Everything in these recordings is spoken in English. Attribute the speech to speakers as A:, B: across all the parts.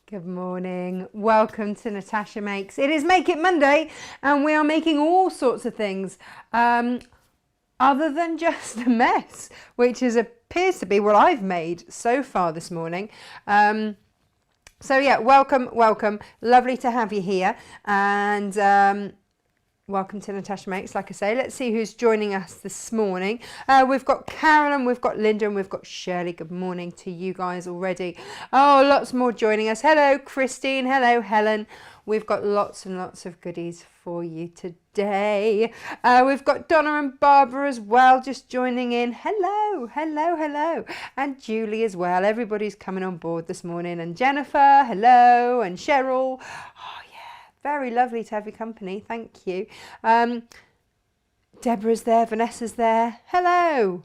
A: Good morning. Welcome to Natasha Makes. It is Make It Monday and we are making all sorts of things other than just a mess, which appears to be what I've made so far this morning. So yeah, welcome. Lovely to have you here, and welcome to Natasha Makes. Like I say, let's see who's joining us this morning. We've got Carolyn, we've got Linda, and we've got Shirley. Good morning to you guys already. Oh, lots more joining us. Hello, Christine. Hello, Helen. We've got lots and lots of goodies for you today. We've got Donna and Barbara as well, just joining in. Hello. And Julie as well. Everybody's coming on board this morning. And Jennifer, hello. And Cheryl. Very lovely to have your company. Thank you. Deborah's there. Vanessa's there. Hello.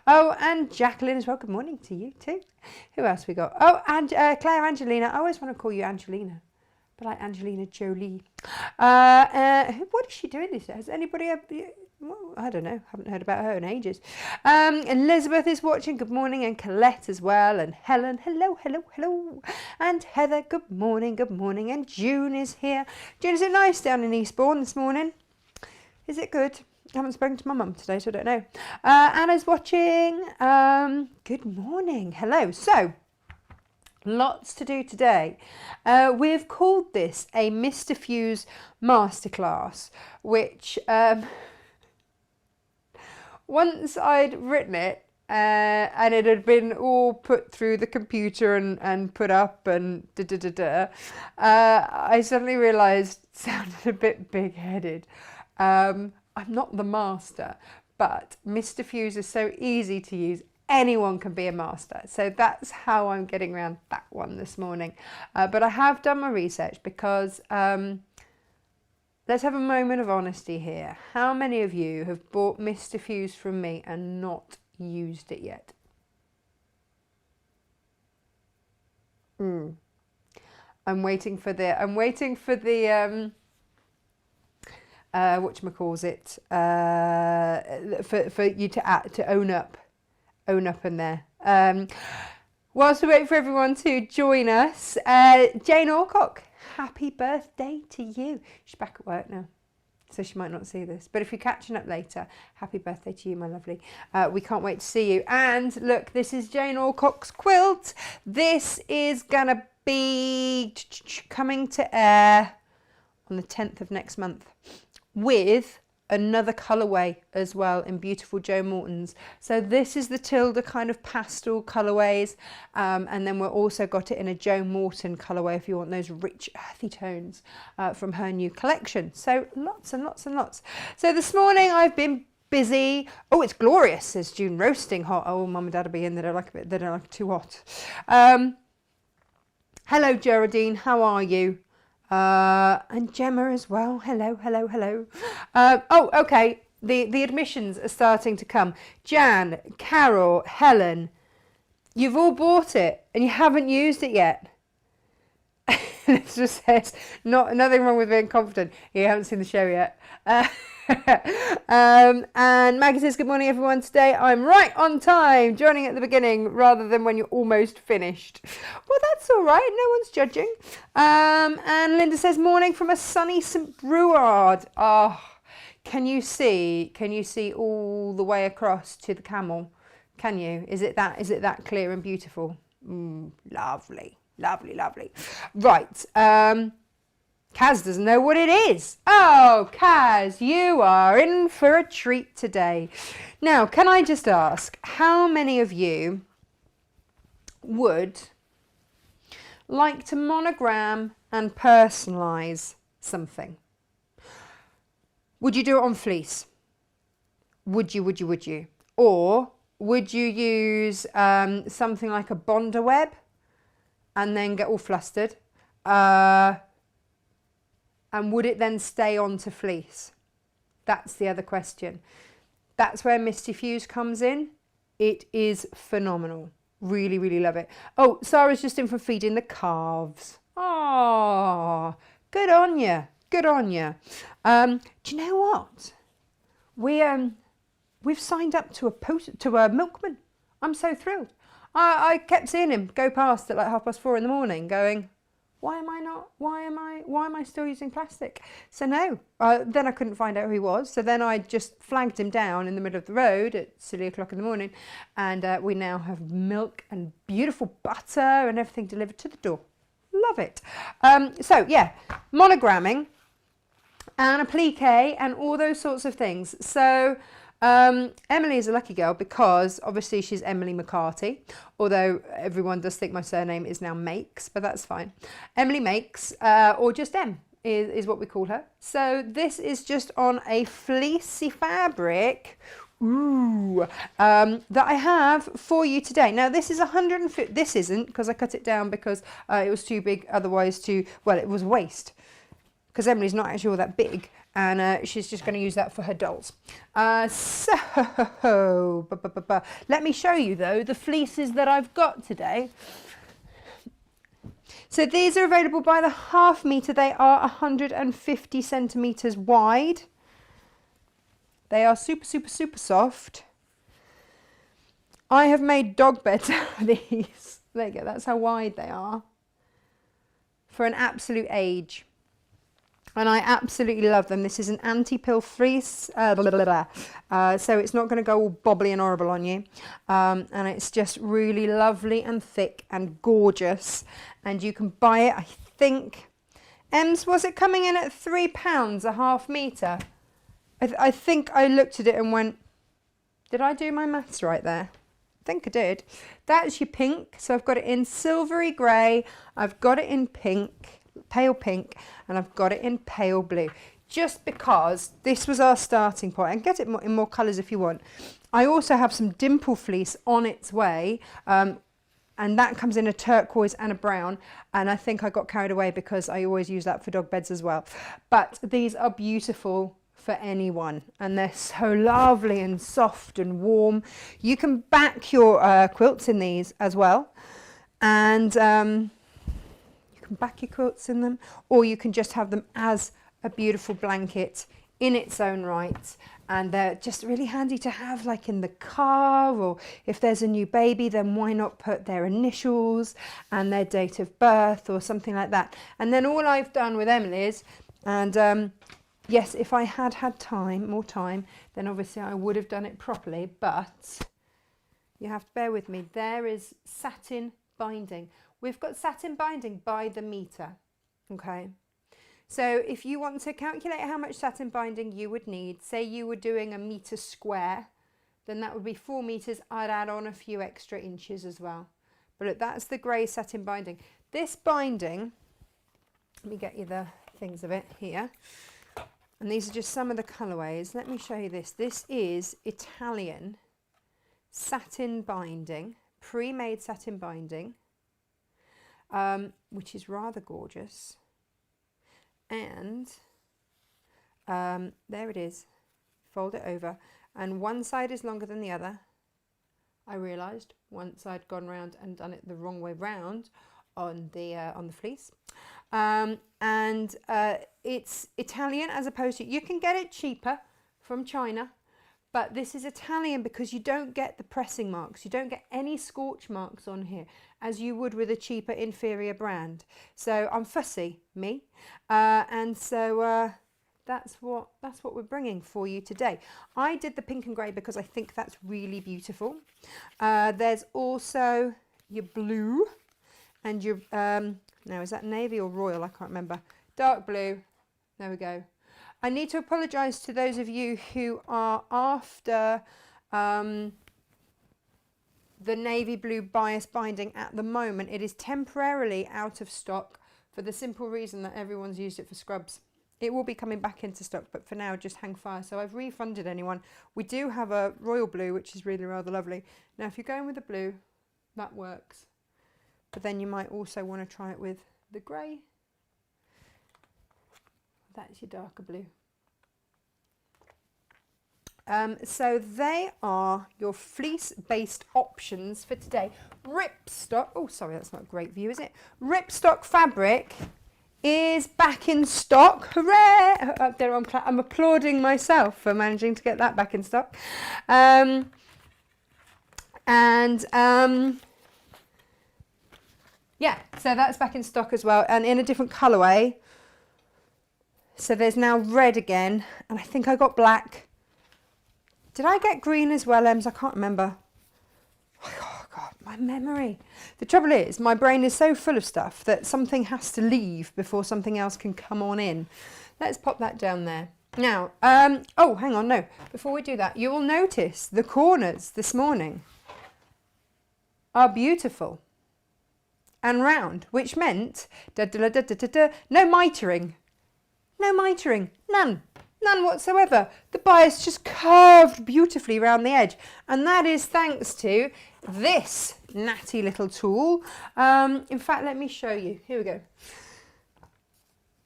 A: Oh, and Jacqueline as well. Good morning to you too. Who else we got? Oh, and Claire Angelina. I always want to call you Angelina, but like Angelina Jolie. What is she doing this day? Has anybody... Well, I don't know. Haven't heard about her in ages. Elizabeth is watching. Good morning. And Colette as well. And Helen. Hello. And Heather. Good morning. And June is here. June, is it nice down in Eastbourne this morning? Is it good? I haven't spoken to my mum today, so I don't know. Anna's watching. Good morning. Hello. So, lots to do today. We've called this a Diffuse Masterclass, which... once I'd written it and it had been all put through the computer and put up and I suddenly realised it sounded a bit big-headed. I'm not the master, but Diffuse is so easy to use. Anyone can be a master. So that's how I'm getting around that one this morning. But I have done my research because... let's have a moment of honesty here. How many of you have bought Diffuse from me and not used it yet? I'm waiting for the whatchamacallit, for you to own up in there. Whilst we wait for everyone to join us, Jane Alcock. Happy birthday to you. She's back at work now, so she might not see this. But if you're catching up later, happy birthday to you, my lovely. We can't wait to see you. And look, this is Janecox Quilts. This is going to be coming to air on the 10th of next month with another colourway as well in beautiful Jo Morton's. So this is the Tilda kind of pastel colourways, and then we've also got it in a Jo Morton colourway if you want those rich earthy tones from her new collection. So lots and lots. So this morning I've been busy. Oh, it's glorious, says June. Roasting hot. Oh, Mum and Dad will be in. They don't like it too hot. Hello, Geraldine. How are you? And Gemma as well. Hello. Oh, okay. The admissions are starting to come. Jan, Carol, Helen, you've all bought it and you haven't used it yet. It just says, nothing wrong with being confident. You haven't seen the show yet. And Maggie says, good morning everyone. Today I'm right on time, joining at the beginning rather than when you're almost finished. Well, that's all right, no one's judging. And Linda says, morning from a sunny St. Bruard. Oh, can you see all the way across to the camel? Can you? Is it that clear and beautiful? Lovely. Right. Kaz doesn't know what it is. Oh, Kaz, you are in for a treat today. Now, can I just ask, how many of you would like to monogram and personalise something? Would you do it on fleece? Would you? Or would you use something like a Bonder web and then get all flustered? And would it then stay on to fleece? That's the other question. That's where Diffuse comes in. It is phenomenal. Really love it. Oh, Sarah's just in for feeding the calves. Oh, good on you. Do you know what? We've signed up to a milkman. I'm so thrilled. I kept seeing him go past at like 4:30 in the morning going, why am I still using plastic? So no, then I couldn't find out who he was. So then I just flagged him down in the middle of the road at silly o'clock in the morning. And we now have milk and beautiful butter and everything delivered to the door. Love it. So yeah, monogramming and applique and all those sorts of things. So Emily is a lucky girl because obviously she's Emily McCarthy, although everyone does think my surname is now Makes, but that's fine. Emily Makes, or just Em is what we call her. So this is just on a fleecy fabric. Ooh, that I have for you today. Now this is 150, this isn't because I cut it down because it was too big otherwise well, it was waste because Emily's not actually all that big. And she's just going to use that for her dolls. So, let me show you though the fleeces that I've got today. So these are available by the half metre. They are 150 centimetres wide. They are super, super, super soft. I have made dog beds out of these. There you go, that's how wide they are. For an absolute age. And I absolutely love them. This is an anti-pill fleece, so it's not going to go all bobbly and horrible on you. And it's just really lovely and thick and gorgeous. And you can buy it, I think, Ems, was it coming in at £3 a half metre? I think I looked at it and went, did I do my maths right there? I think I did. That's your pink. So I've got it in silvery grey. I've got it in pink. Pale pink, and I've got it in pale blue just because this was our starting point, and get it in more colours if you want. I also have some dimple fleece on its way, and that comes in a turquoise and a brown, and I think I got carried away because I always use that for dog beds as well. But these are beautiful for anyone, and they're so lovely and soft and warm. You can back your quilts in these as well, and back your quilts in them, or you can just have them as a beautiful blanket in its own right, and they're just really handy to have like in the car, or if there's a new baby, then why not put their initials and their date of birth or something like that. And then all I've done with Emily's, and yes, if I had more time, then obviously I would have done it properly, but you have to bear with me. There is satin binding. We've got satin binding by the metre, okay? So if you want to calculate how much satin binding you would need, say you were doing a metre square, then that would be 4 metres. I'd add on a few extra inches as well. But look, that's the grey satin binding. This binding, let me get you the things of it here. And these are just some of the colourways. Let me show you this. This is Italian satin binding, pre-made satin binding. Which is rather gorgeous, and there it is. Fold it over, and one side is longer than the other. I realised once I'd gone round and done it the wrong way round on the fleece, and it's Italian as opposed to, you can get it cheaper from China. But this is Italian because you don't get the pressing marks. You don't get any scorch marks on here as you would with a cheaper, inferior brand. So I'm fussy, me. And so that's what we're bringing for you today. I did the pink and grey because I think that's really beautiful. There's also your blue and your, now is that navy or royal? I can't remember. Dark blue. There we go. I need to apologise to those of you who are after the navy blue bias binding at the moment. It is temporarily out of stock for the simple reason that everyone's used it for scrubs. It will be coming back into stock, but for now just hang fire. So I've refunded anyone. We do have a royal blue, which is really rather lovely. Now if you're going with the blue, that works. But then you might also want to try it with the grey. That's your darker blue. So they are your fleece-based options for today. Ripstock, oh sorry, that's not a great view, is it? Ripstock fabric is back in stock. Hooray! Up there, I'm applauding myself for managing to get that back in stock. Yeah, so that's back in stock as well, and in a different colourway. So there's now red again, and I think I got black. Did I get green as well, Ems? I can't remember. Oh God, my memory. The trouble is, my brain is so full of stuff that something has to leave before something else can come on in. Let's pop that down there. Now, oh, hang on, no. Before we do that, you will notice the corners this morning are beautiful and round, which meant no mitering. No mitering, none whatsoever. The bias just curved beautifully around the edge, and that is thanks to this natty little tool. In fact, let me show you. Here we go.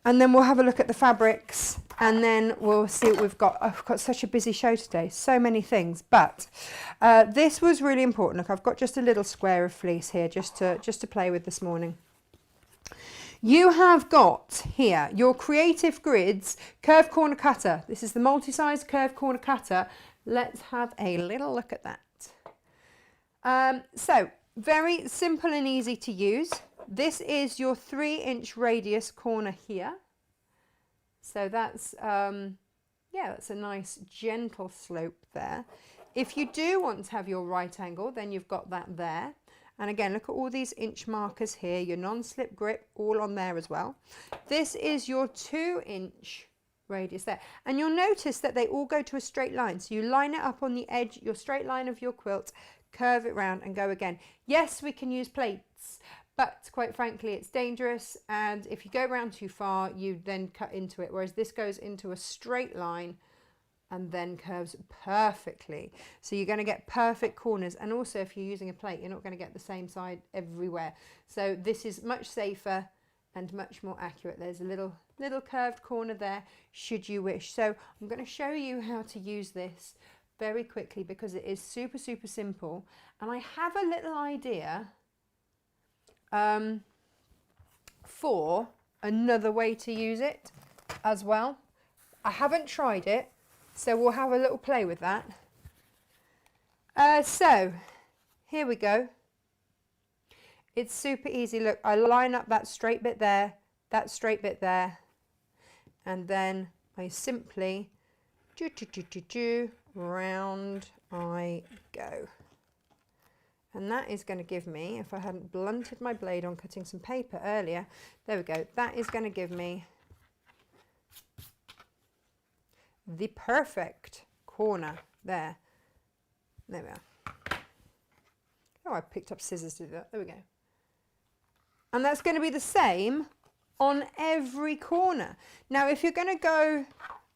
A: And then we'll have a look at the fabrics, and then we'll see what we've got. I've got such a busy show today, so many things, but this was really important. Look, I've got just a little square of fleece here just to play with this morning. You have got here your Creative Grids curve corner cutter. This is the multi-size curve corner cutter. Let's have a little look at that. So very simple and easy to use. This is your 3-inch radius corner here. So that's, yeah, that's a nice gentle slope there. If you do want to have your right angle, then you've got that there. And again, look at all these inch markers here, your non-slip grip, all on there as well. This is your 2-inch radius there. And you'll notice that they all go to a straight line. So you line it up on the edge, your straight line of your quilt, curve it round and go again. Yes, we can use plates, but quite frankly, it's dangerous. And if you go around too far, you then cut into it. Whereas this goes into a straight line and then curves perfectly. So you're going to get perfect corners. And also if you're using a plate, you're not going to get the same side everywhere. So this is much safer and much more accurate. There's a little curved corner there, should you wish. So I'm going to show you how to use this very quickly because it is super, super simple. And I have a little idea for another way to use it as well. I haven't tried it, so we'll have a little play with that. So here we go. It's super easy. Look, I line up that straight bit there, that straight bit there, and then I simply round I go. And that is going to give me, if I hadn't blunted my blade on cutting some paper earlier, there we go, that is going to give me the perfect corner there. There we are. Oh, I picked up scissors to do that. There we go. And that's going to be the same on every corner. Now, if you're going to go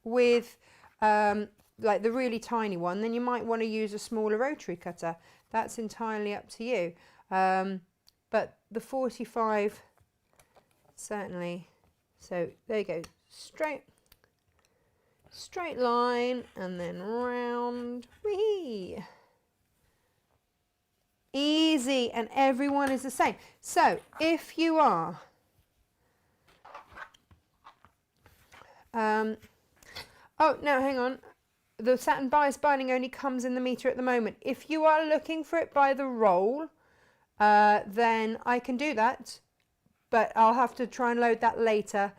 A: with like the really tiny one, then you might want to use a smaller rotary cutter. That's entirely up to you. But the 45, certainly. So there you go. Straight line and then round. Whee! Easy, and everyone is the same. So if you are oh no, hang on, the satin bias binding only comes in the meter at the moment. If you are looking for it by the roll, then I can do that, but I'll have to try and load that later,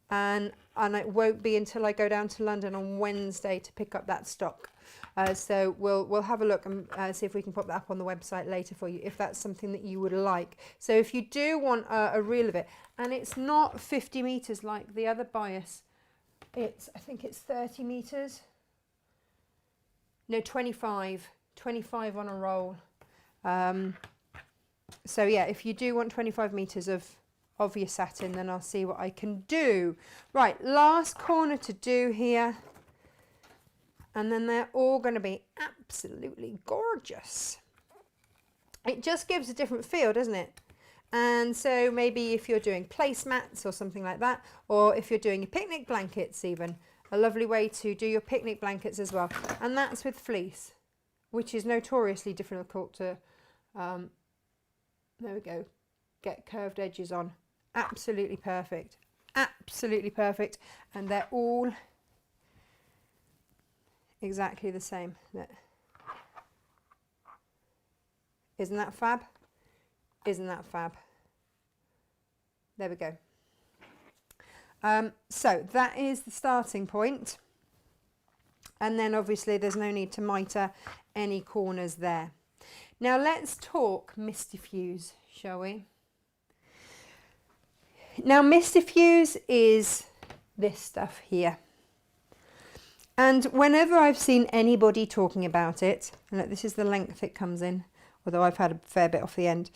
A: and it won't be until I go down to London on Wednesday to pick up that stock. So we'll have a look and see if we can pop that up on the website later for you, if that's something that you would like. So if you do want a reel of it, and it's not 50 meters like the other bias, I think it's 30 meters. No, 25 on a roll. So yeah, if you do want 25 meters of your satin, then I'll see what I can do. Right, last corner to do here. And then they're all going to be absolutely gorgeous. It just gives a different feel, doesn't it? And so maybe if you're doing placemats or something like that, or if you're doing your picnic blankets even, a lovely way to do your picnic blankets as well. And that's with fleece, which is notoriously difficult to, there we go, get curved edges on. Absolutely perfect. Absolutely perfect. And they're all exactly the same. Isn't that fab? Isn't that fab? There we go. So that is the starting point. And then obviously there's no need to mitre any corners there. Now let's talk Diffuse, shall we? Now Diffuse is this stuff here. And whenever I've seen anybody talking about it, and look, this is the length it comes in, although I've had a fair bit off the end.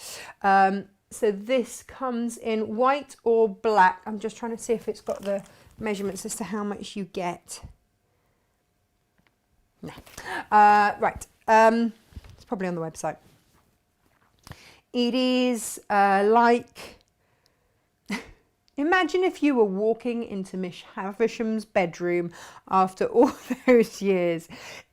A: So this comes in white or black. I'm just trying to see if it's got the measurements as to how much you get. No. Right. It's probably on the website. It is like... Imagine if you were walking into Miss Havisham's bedroom after all those years.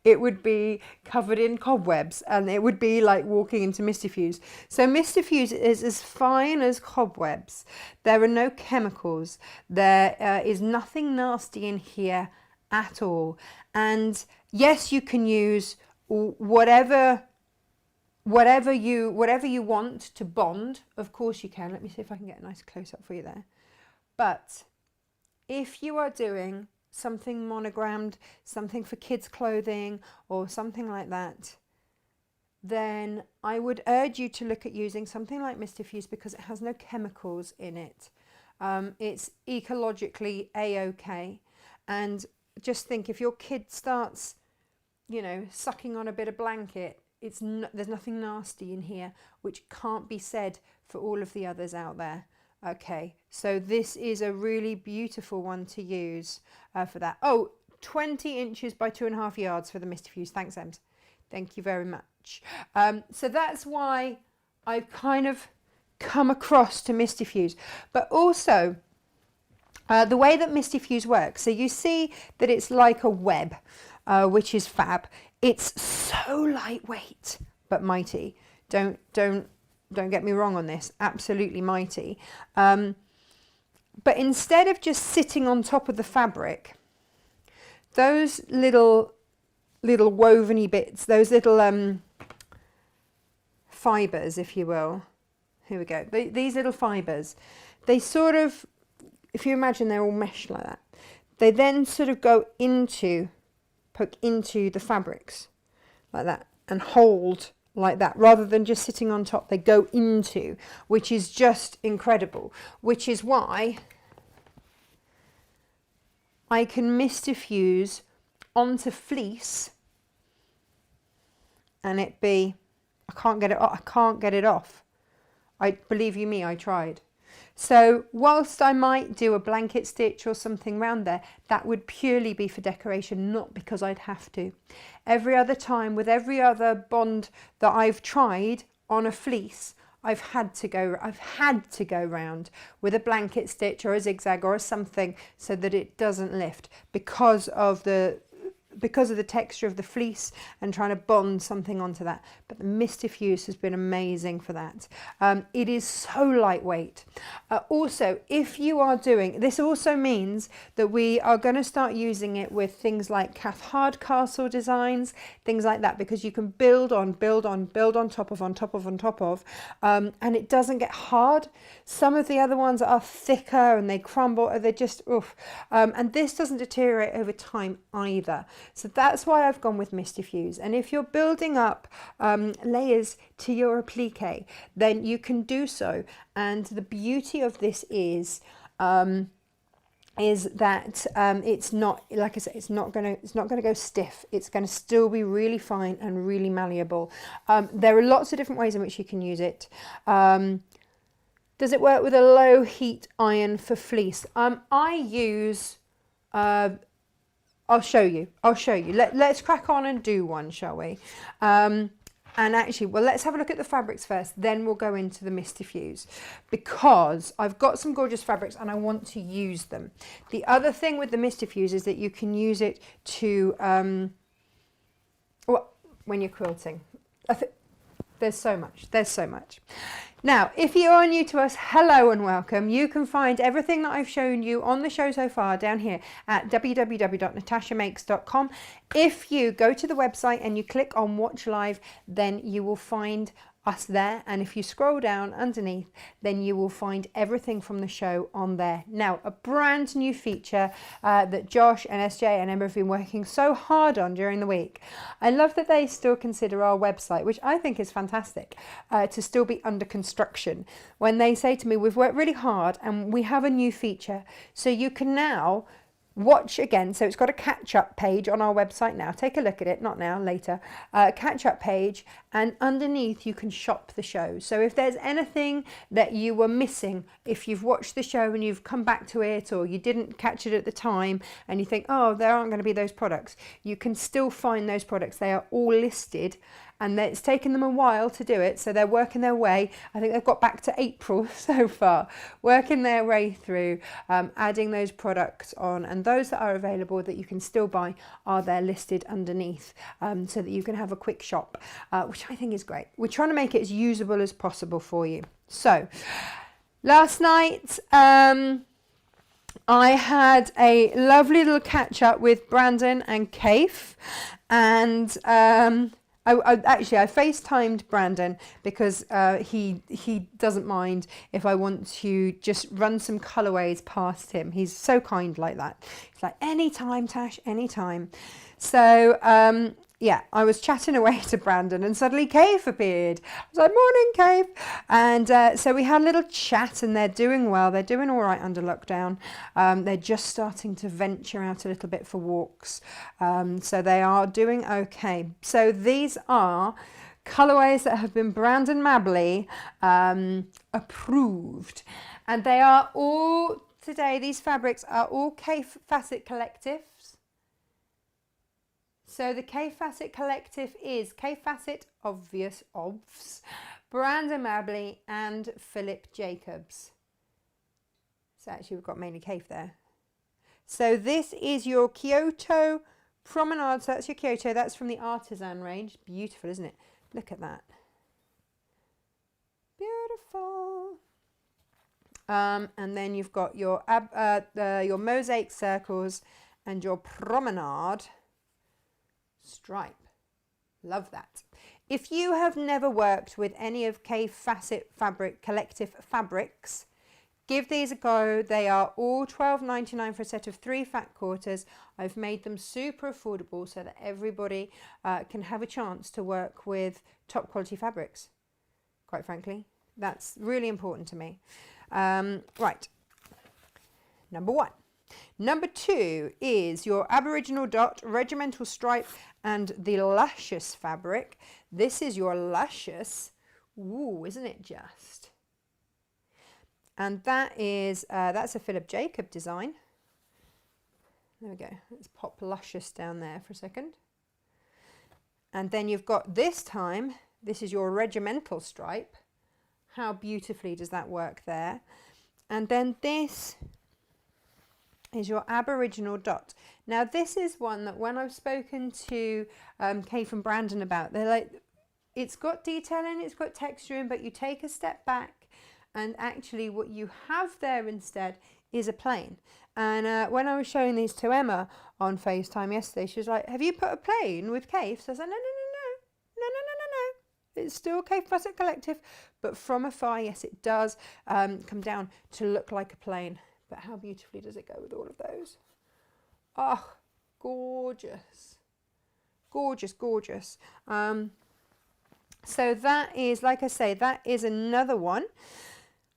A: It would be covered in cobwebs, and it would be like walking into Diffuse. So Diffuse is as fine as cobwebs. There are no chemicals. There is nothing nasty in here at all. And yes, you can use whatever you want to bond. Of course you can. Let me see if I can get a nice close up for you there. But if you are doing something monogrammed, something for kids' clothing or something like that, then I would urge you to look at using something like Diffuse because it has no chemicals in it. It's ecologically A-OK. And just think, if your kid starts, you know, sucking on a bit of blanket, there's nothing nasty in here, which can't be said for all of the others out there. Okay, so this is a really beautiful one to use for that. Oh, 20 inches by 2.5 yards for the Diffuse. Thanks, Ems. Thank you very much. So that's why I've kind of come across to Diffuse. But also, the way that Diffuse works, so you see that it's like a web, which is fab. It's so lightweight, but mighty. Don't get me wrong on this, absolutely mighty. But instead of just sitting on top of the fabric, those little woven-y bits, those little fibres, if you will, here we go, these little fibres, they sort of, if you imagine they're all meshed like that, they then sort of poke into the fabrics like that and hold like that, rather than just sitting on top. They go into, which is just incredible, which is why I can Diffuse onto fleece and it be, I can't get it off. Believe you me, I tried. So whilst I might do a blanket stitch or something round there, that would purely be for decoration, not because I'd have to. Every other time, with every other bond that I've tried on a fleece, I've had to go round with a blanket stitch or a zigzag or something so that it doesn't lift because of the texture of the fleece and trying to bond something onto that. But the Diffuse has been amazing for that. It is so lightweight. Also, if you are doing, this also means that we are going to start using it with things like Cath Hardcastle designs, things like that, because you can build on top of, and it doesn't get hard. Some of the other ones are thicker and they crumble, or they're just, oof. And this doesn't deteriorate over time either. So that's why I've gone with Diffuse. And if you're building up layers to your applique, then you can do so. And the beauty of this is that it's not, like I said, it's not going to go stiff. It's going to still be really fine and really malleable. There are lots of different ways in which you can use it. Does it work with a low heat iron for fleece? I use I'll show you. Let's crack on and do one, shall we? And actually, well, let's have a look at the fabrics first, then we'll go into the Diffuse, because I've got some gorgeous fabrics and I want to use them. The other thing with the Diffuse is that you can use it to, when you're quilting. There's so much. Now, if you are new to us, hello and welcome. You can find everything that I've shown you on the show so far down here at www.natashamakes.com. If you go to the website and you click on Watch Live, then you will find us there, and if you scroll down underneath, then you will find everything from the show on there. Now, a brand new feature that Josh and SJ and Emma have been working so hard on during the week. I love that they still consider our website, which I think is fantastic, to still be under construction. When they say to me, we've worked really hard and we have a new feature, so you can now watch again. So it's got a catch-up page on our website now. Take a look at it, not now, later. Catch-up page, and underneath you can shop the show. So if there's anything that you were missing, if you've watched the show and you've come back to it, or you didn't catch it at the time and you think, oh, there aren't going to be those products, you can still find those products. They are all listed, and it's taken them a while to do it, so they're working their way. I think they've got back to April so far, working their way through, adding those products on, and those that are available that you can still buy are there listed underneath, so that you can have a quick shop, which I think is great. We're trying to make it as usable as possible for you. So last night I had a lovely little catch up with Brandon and Kaif, and I FaceTimed Brandon because he doesn't mind if I want to just run some colourways past him. He's so kind like that. He's like, anytime, Tash, anytime. So yeah, I was chatting away to Brandon and suddenly Kaif appeared. I was like, morning, Kaif. And so we had a little chat, and they're doing well. They're doing all right under lockdown. They're just starting to venture out a little bit for walks. So they are doing okay. So these are colourways that have been Brandon Mabley approved. And they are all, today, these fabrics are all Kaif Facet collectives. So the Kaif Facet collective is Kaif Facet, obvious, obvs, Brandon Mabley and Philip Jacobs. So actually we've got mainly Kaif there. So this is your Kyoto Promenade. So that's your Kyoto. That's from the Artisan range. Beautiful, isn't it? Look at that. Beautiful. And then you've got your mosaic circles and your promenade stripe. Love that. If you have never worked with any of Kaif Facet fabric collective fabrics, give these a go. They are all $12.99 for a set of 3 fat quarters. I've made them super affordable so that everybody can have a chance to work with top quality fabrics. Quite frankly, that's really important to me. Right, number 1. Number 2 is your Aboriginal Dot Regimental Stripe and the Luscious fabric. This is your Luscious. Ooh, isn't it just? And that is, that's a Philip Jacob design. There we go. Let's pop Luscious down there for a second. And then you've got this time, this is your Regimental Stripe. How beautifully does that work there? And then this is your Aboriginal Dot. Now this is one that when I've spoken to Kaif and Brandon about, they're like, it's got detailing, it's got texturing, but you take a step back and actually what you have there instead is a plain. And when I was showing these to Emma on FaceTime yesterday, she was like, have you put a plain with Kaif? So I was like, no. It's still Kaif Facet Collective, but from afar, yes, it does come down to look like a plain. But how beautifully does it go with all of those? Oh, gorgeous. Gorgeous, gorgeous. So that is, like I say, that is another one.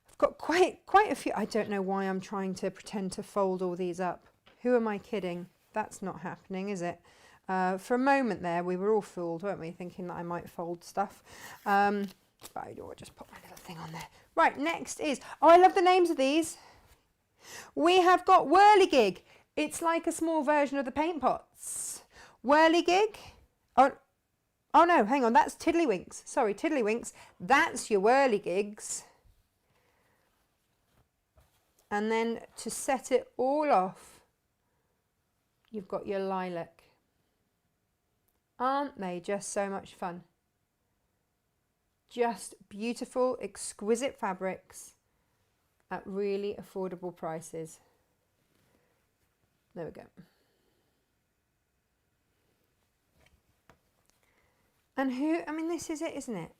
A: I've got quite a few. I don't know why I'm trying to pretend to fold all these up. Who am I kidding? That's not happening, is it? For a moment there, we were all fooled, weren't we? Thinking that I might fold stuff. But I'll just put my little thing on there. Right, next is, oh, I love the names of these. We have got Whirligig. It's like a small version of the paint pots. Whirligig. Oh no, hang on. That's Tiddlywinks. Sorry, Tiddlywinks. That's your Whirligigs. And then to set it all off, you've got your Lilac. Aren't they just so much fun? Just beautiful, exquisite fabrics at really affordable prices. There we go. And I mean, this is it, isn't it?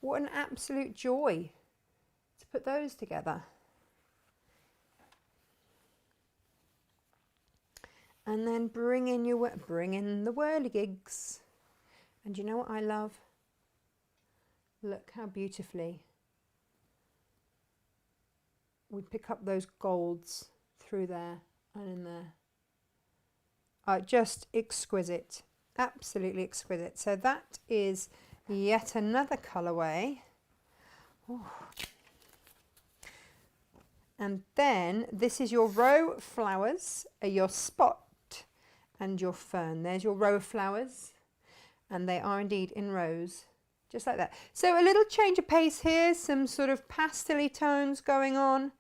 A: What an absolute joy to put those together. And then bring in the whirligigs. And you know what I love? Look how beautifully we pick up those golds through there and in there. Just exquisite, absolutely exquisite. So that is yet another colourway. Ooh. And then this is your row flowers, your spot and your fern. There's your row of flowers, and they are indeed in rows, just like that. So a little change of pace here, some sort of pastel-y tones going on,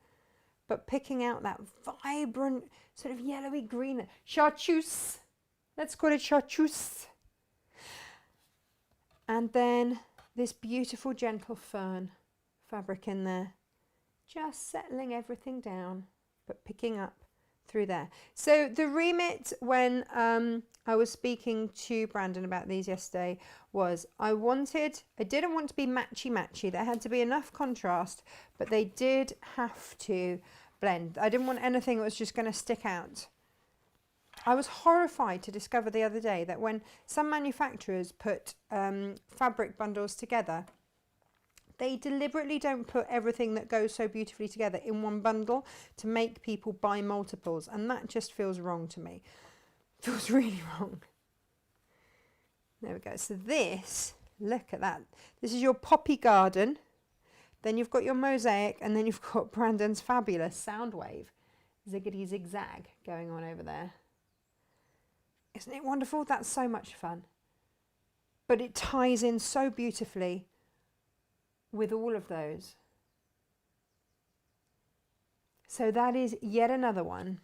A: but picking out that vibrant sort of yellowy green chartreuse. Let's call it chartreuse. And then this beautiful gentle fern fabric in there, just settling everything down, but picking up through there. So the remit when I was speaking to Brandon about these yesterday was I didn't want to be matchy. There had to be enough contrast, but they did have to blend. I didn't want anything that was just going to stick out. I was horrified to discover the other day that when some manufacturers put fabric bundles together, they deliberately don't put everything that goes so beautifully together in one bundle to make people buy multiples, and that just feels wrong to me. Feels really wrong. There we go. So this, look at that. This is your poppy garden. Then you've got your mosaic, and then you've got Brandon's fabulous sound wave, ziggity zigzag going on over there. Isn't it wonderful? That's so much fun. But it ties in so beautifully with all of those. So that is yet another one.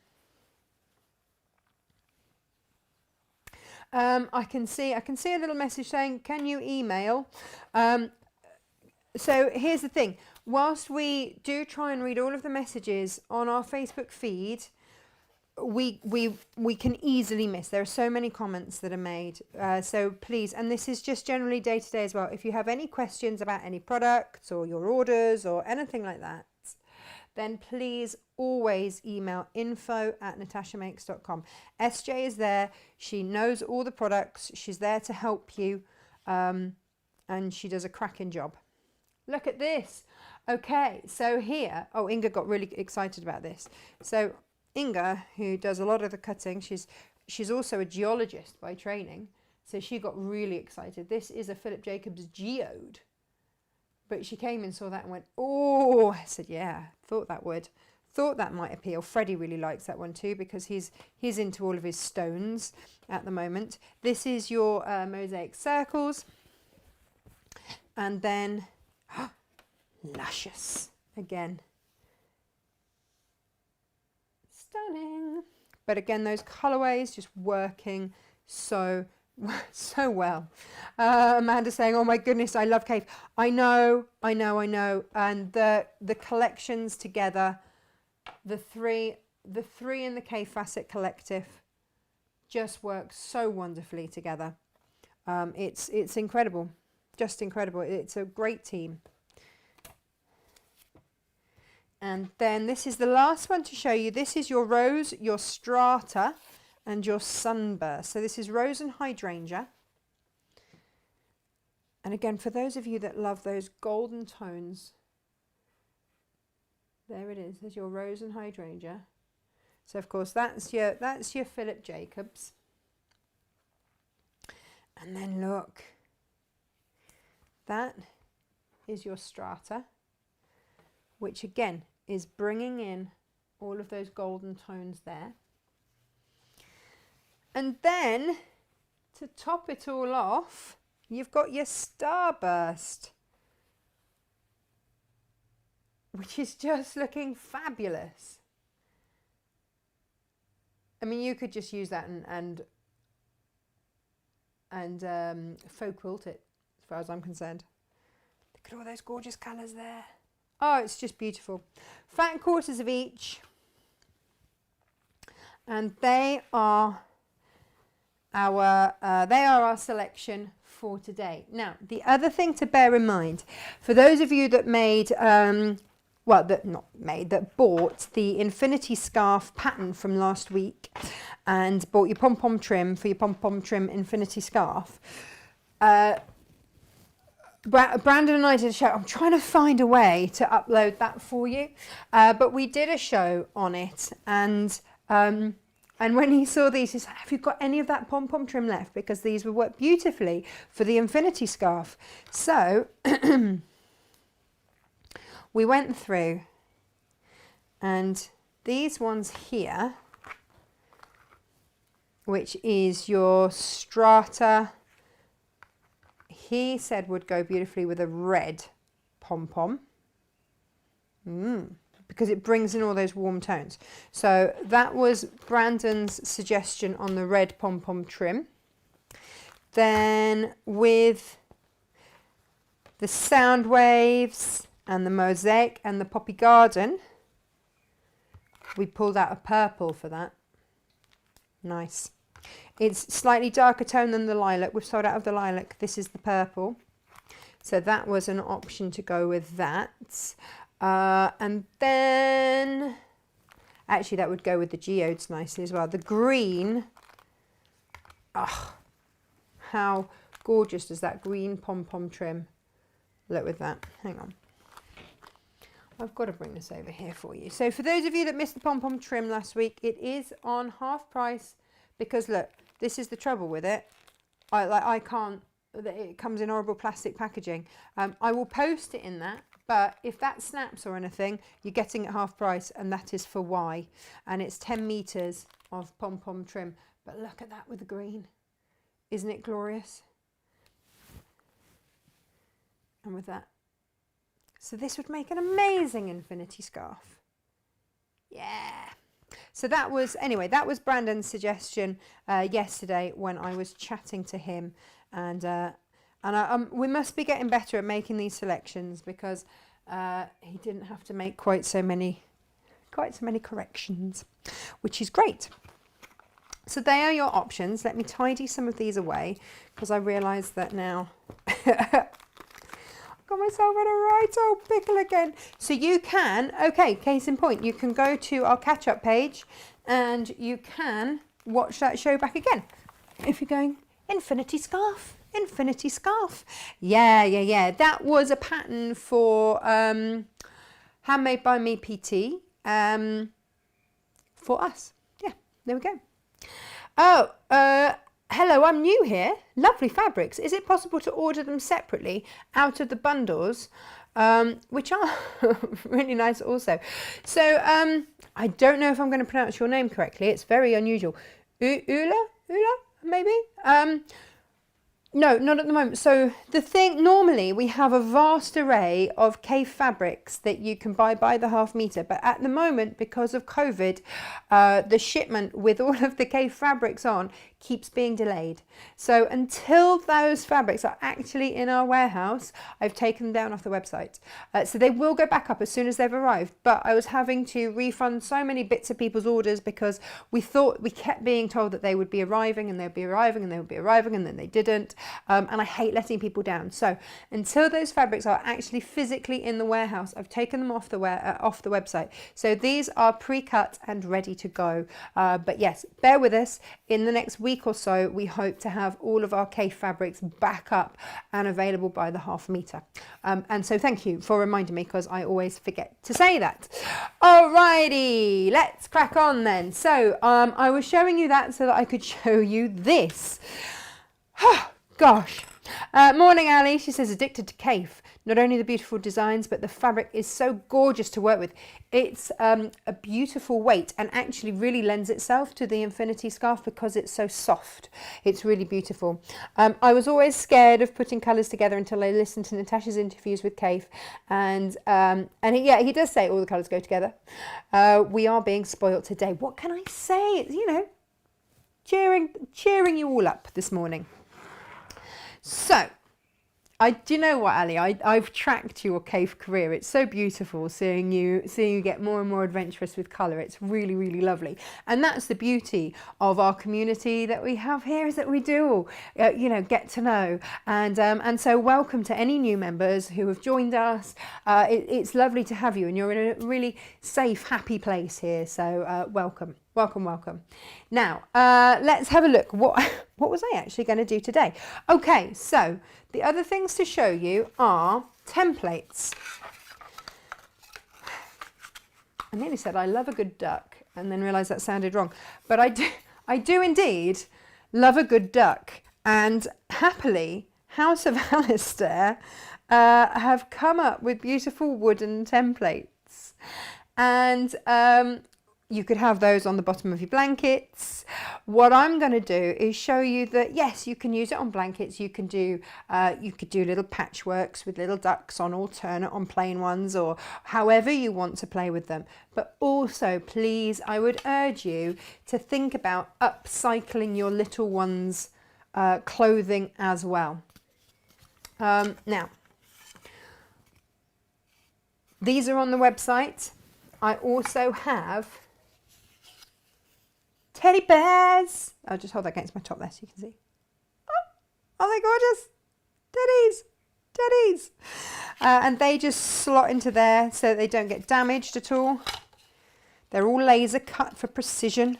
A: I can see a little message saying, can you email? So here's the thing. Whilst we do try and read all of the messages on our Facebook feed, we can easily miss. There are so many comments that are made. So please, and this is just generally day to day as well, if you have any questions about any products or your orders or anything like that, then please always email info@natashamakes.com. SJ is there. She knows all the products. She's there to help you. And she does a cracking job. Look at this. Okay, so here, oh, Inga got really excited about this. So Inga, who does a lot of the cutting, she's also a geologist by training, so she got really excited. This is a Philip Jacobs geode, but she came and saw that and went, oh, I said, yeah, thought that might appeal. Freddie really likes that one too, because he's into all of his stones at the moment. This is your mosaic circles, and then luscious again. Stunning. But again, those colorways just working so well. Amanda's saying, oh my goodness, I love cave. I know. And the collections together, the three in the Cave Facet Collective just work so wonderfully together. It's incredible, just incredible. It's a great team. And then this is the last one to show you. This is your rose, your strata, and your sunburst. So this is rose and hydrangea. And again, for those of you that love those golden tones, there it is. There's your rose and hydrangea. So of course that's your Philip Jacobs. And then look, that is your strata, which again is bringing in all of those golden tones there. And then to top it all off, you've got your starburst, which is just looking fabulous. I mean, you could just use that and faux quilt it, as far as I'm concerned. Look at all those gorgeous colours there. Oh, it's just beautiful. Fat quarters of each. And they are our selection for today. Now, the other thing to bear in mind, for those of you that made, that bought the infinity scarf pattern from last week and bought your Pom Pom Trim for your Pom Pom Trim infinity scarf, Brandon and I did a show. I'm trying to find a way to upload that for you, but we did a show on it, and when he saw these, he said, have you got any of that Pom Pom Trim left? Because these would work beautifully for the infinity scarf. So we went through, and these ones here, which is your strata, he said would go beautifully with a red pom-pom. Because it brings in all those warm tones. So that was Brandon's suggestion on the red pom-pom trim. Then with the sound waves and the mosaic and the poppy garden, we pulled out a purple for that. Nice. It's slightly darker tone than the lilac. We've sold out of the lilac. This is the purple. So that was an option to go with that. And then, actually that would go with the geodes nicely as well. The green, how gorgeous does that green pom-pom trim look with that? Hang on. I've got to bring this over here for you. So for those of you that missed the pom-pom trim last week, it is on half price because look, this is the trouble with it. I can't, it comes in horrible plastic packaging. I will post it in that. But if that snaps or anything, you're getting it half price, and that is for Y. And it's 10 meters of pom-pom trim. But look at that with the green. Isn't it glorious? And with that. So this would make an amazing infinity scarf. Yeah. So that was, anyway, that was Brandon's suggestion yesterday when I was chatting to him. And we must be getting better at making these selections because he didn't have to make quite so many corrections, which is great. So they are your options. Let me tidy some of these away because I realise that now I got myself in a right old pickle again. So you can, okay, case in point, you can go to our catch-up page and you can watch that show back again. If you're going, infinity scarf. Infinity scarf. Yeah. That was a pattern for Handmade by Me PT for us. Yeah, there we go. Oh, hello, I'm new here. Lovely fabrics. Is it possible to order them separately out of the bundles, which are really nice also? So I don't know if I'm going to pronounce your name correctly. It's very unusual. Ula, maybe? No, not at the moment. So the thing, normally we have a vast array of cave fabrics that you can buy by the half meter. But at the moment, because of COVID, the shipment with all of the cave fabrics on keeps being delayed. So until those fabrics are actually in our warehouse, I've taken them down off the website. So they will go back up as soon as they've arrived. But I was having to refund so many bits of people's orders because we kept being told that they would be arriving and they'd be arriving and they would be arriving and then they didn't. And I hate letting people down. So until those fabrics are actually physically in the warehouse, I've taken them off the website. So these are pre-cut and ready to go. But yes, bear with us. In the next week or so, we hope to have all of our cave fabrics back up and available by the half meter. And so thank you for reminding me because I always forget to say that. Alrighty, let's crack on then. So I was showing you that so that I could show you this. Gosh. Morning, Ali. She says, addicted to cave. Not only the beautiful designs, but the fabric is so gorgeous to work with. It's a beautiful weight and actually really lends itself to the infinity scarf because it's so soft. It's really beautiful. I was always scared of putting colours together until I listened to Natasha's interviews with Cave. And he does say all the colours go together. We are being spoilt today. What can I say? It's, cheering you all up this morning. So, Do you know what, Ali? I've tracked your cave career. It's so beautiful seeing you get more and more adventurous with colour. It's really, really lovely. And that's the beauty of our community that we have here, is that we do all, get to know. And so welcome to any new members who have joined us. It's lovely to have you, and you're in a really safe, happy place here. So welcome. Welcome, welcome. Now, let's have a look. What was I actually going to do today? Okay, so the other things to show you are templates. I nearly said I love a good duck and then realised that sounded wrong. But I do indeed love a good duck. And happily, House of Alistair have come up with beautiful wooden templates. And you could have those on the bottom of your blankets. What I'm going to do is show you that, yes, you can use it on blankets. You could do little patchworks with little ducks on alternate, on plain ones, or however you want to play with them. But also, please, I would urge you to think about upcycling your little ones' clothing as well. Now, these are on the website. I also have teddy bears. I'll just hold that against my top there so you can see. Oh, are they gorgeous? Teddies. And they just slot into there so they don't get damaged at all. They're all laser cut for precision.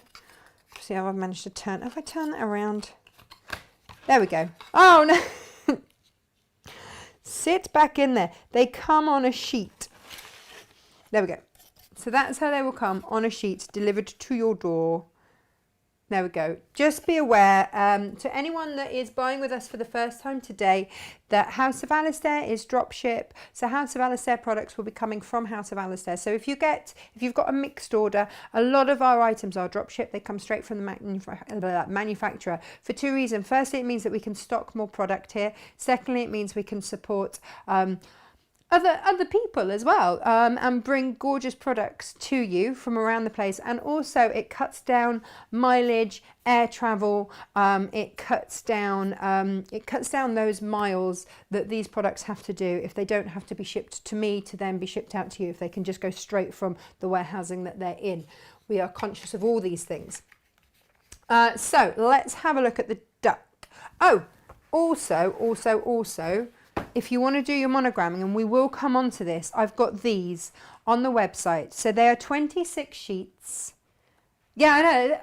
A: See how I've managed to turn. Have I turned that around? There we go. Oh no. Sit back in there. They come on a sheet. There we go. So that's how they will come, on a sheet, delivered to your door. There we go. Just be aware, to anyone that is buying with us for the first time today, that House of Alistair is drop ship. So House of Alistair products will be coming from House of Alistair. So if you've got a mixed order, a lot of our items are drop ship. They come straight from the manufacturer for two reasons. Firstly, it means that we can stock more product here. Secondly, it means we can support other people as well, and bring gorgeous products to you from around the place. And also it cuts down mileage, air travel. It cuts down those miles that these products have to do if they don't have to be shipped to me to then be shipped out to you, if they can just go straight from the warehousing that they're in. We are conscious of all these things. So let's have a look at the duck. Oh, also, if you want to do your monogramming, and we will come on to this, I've got these on the website. So they are 26 sheets. Yeah, I know.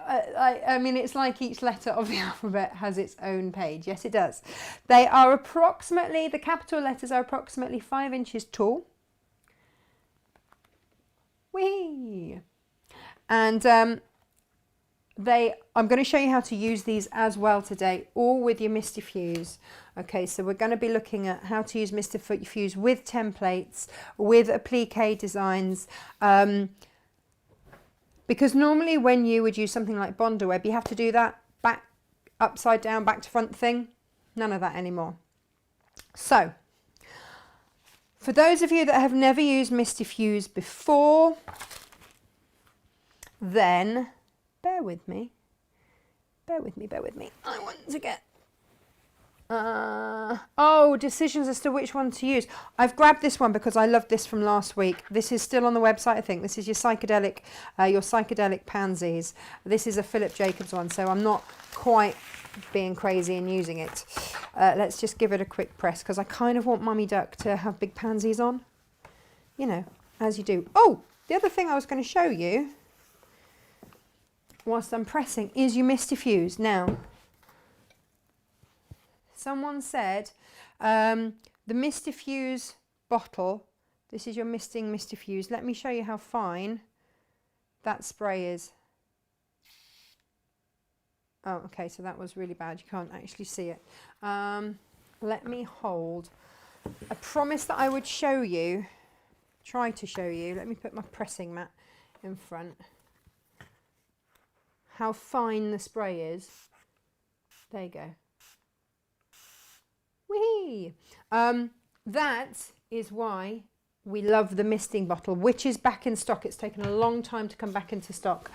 A: I mean, it's like each letter of the alphabet has its own page. Yes, it does. They are approximately, the capital letters are approximately 5 inches tall. Whee! And I'm going to show you how to use these as well today, all with your Misty Fuse. Okay, so we're going to be looking at how to use Misty Fuse with templates, with applique designs, because normally when you would use something like Bondo Web, you have to do that back, upside down, back to front thing. None of that anymore. So, for those of you that have never used Misty Fuse before, then bear with me. I want to get decisions as to which one to use. I've grabbed this one because I loved this from last week. This is still on the website, I think. This is your psychedelic pansies. This is a Philip Jacobs one, so I'm not quite being crazy and using it. Let's just give it a quick press, because I kind of want Mummy Duck to have big pansies on, you know, as you do. Oh, the other thing I was going to show you whilst I'm pressing is your Misty Fuse. Now, someone said the Misty Fuse bottle, this is your Misty Fuse. Let me show you how fine that spray is. Oh, okay, so that was really bad. You can't actually see it. Let me hold. I promised that I would show you, try to show you. Let me put my pressing mat in front. How fine the spray is. There you go. Whee! That is why we love the misting bottle, which is back in stock. It's taken a long time to come back into stock.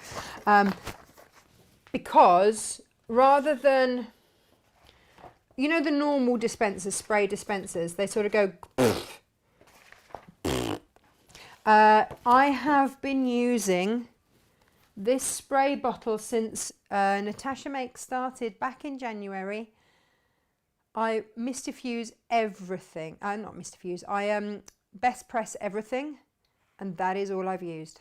A: Because rather than, you know the normal dispensers, spray dispensers, they sort of go. I have been using this spray bottle since Natasha Makes started back in January. I Mistifuse everything. Not Mistifuse. I best press everything, and that is all I've used.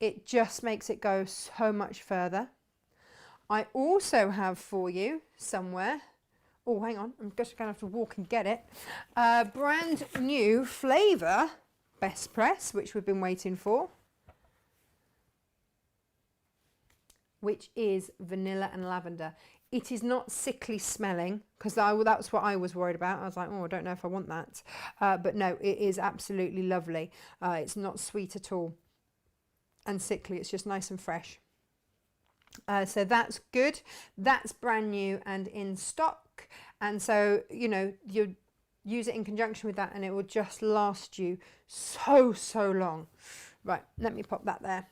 A: It just makes it go so much further. I also have for you somewhere. Oh, hang on. I'm just going to have to walk and get it. Brand new flavour best press, which we've been waiting for, which is vanilla and lavender. It is not sickly smelling, because that's what I was worried about. I was like, oh, I don't know if I want that. But no, it is absolutely lovely. It's not sweet at all and sickly. It's just nice and fresh. So that's good. That's brand new and in stock. And so, you know, you use it in conjunction with that and it will just last you so long. Right, let me pop that there.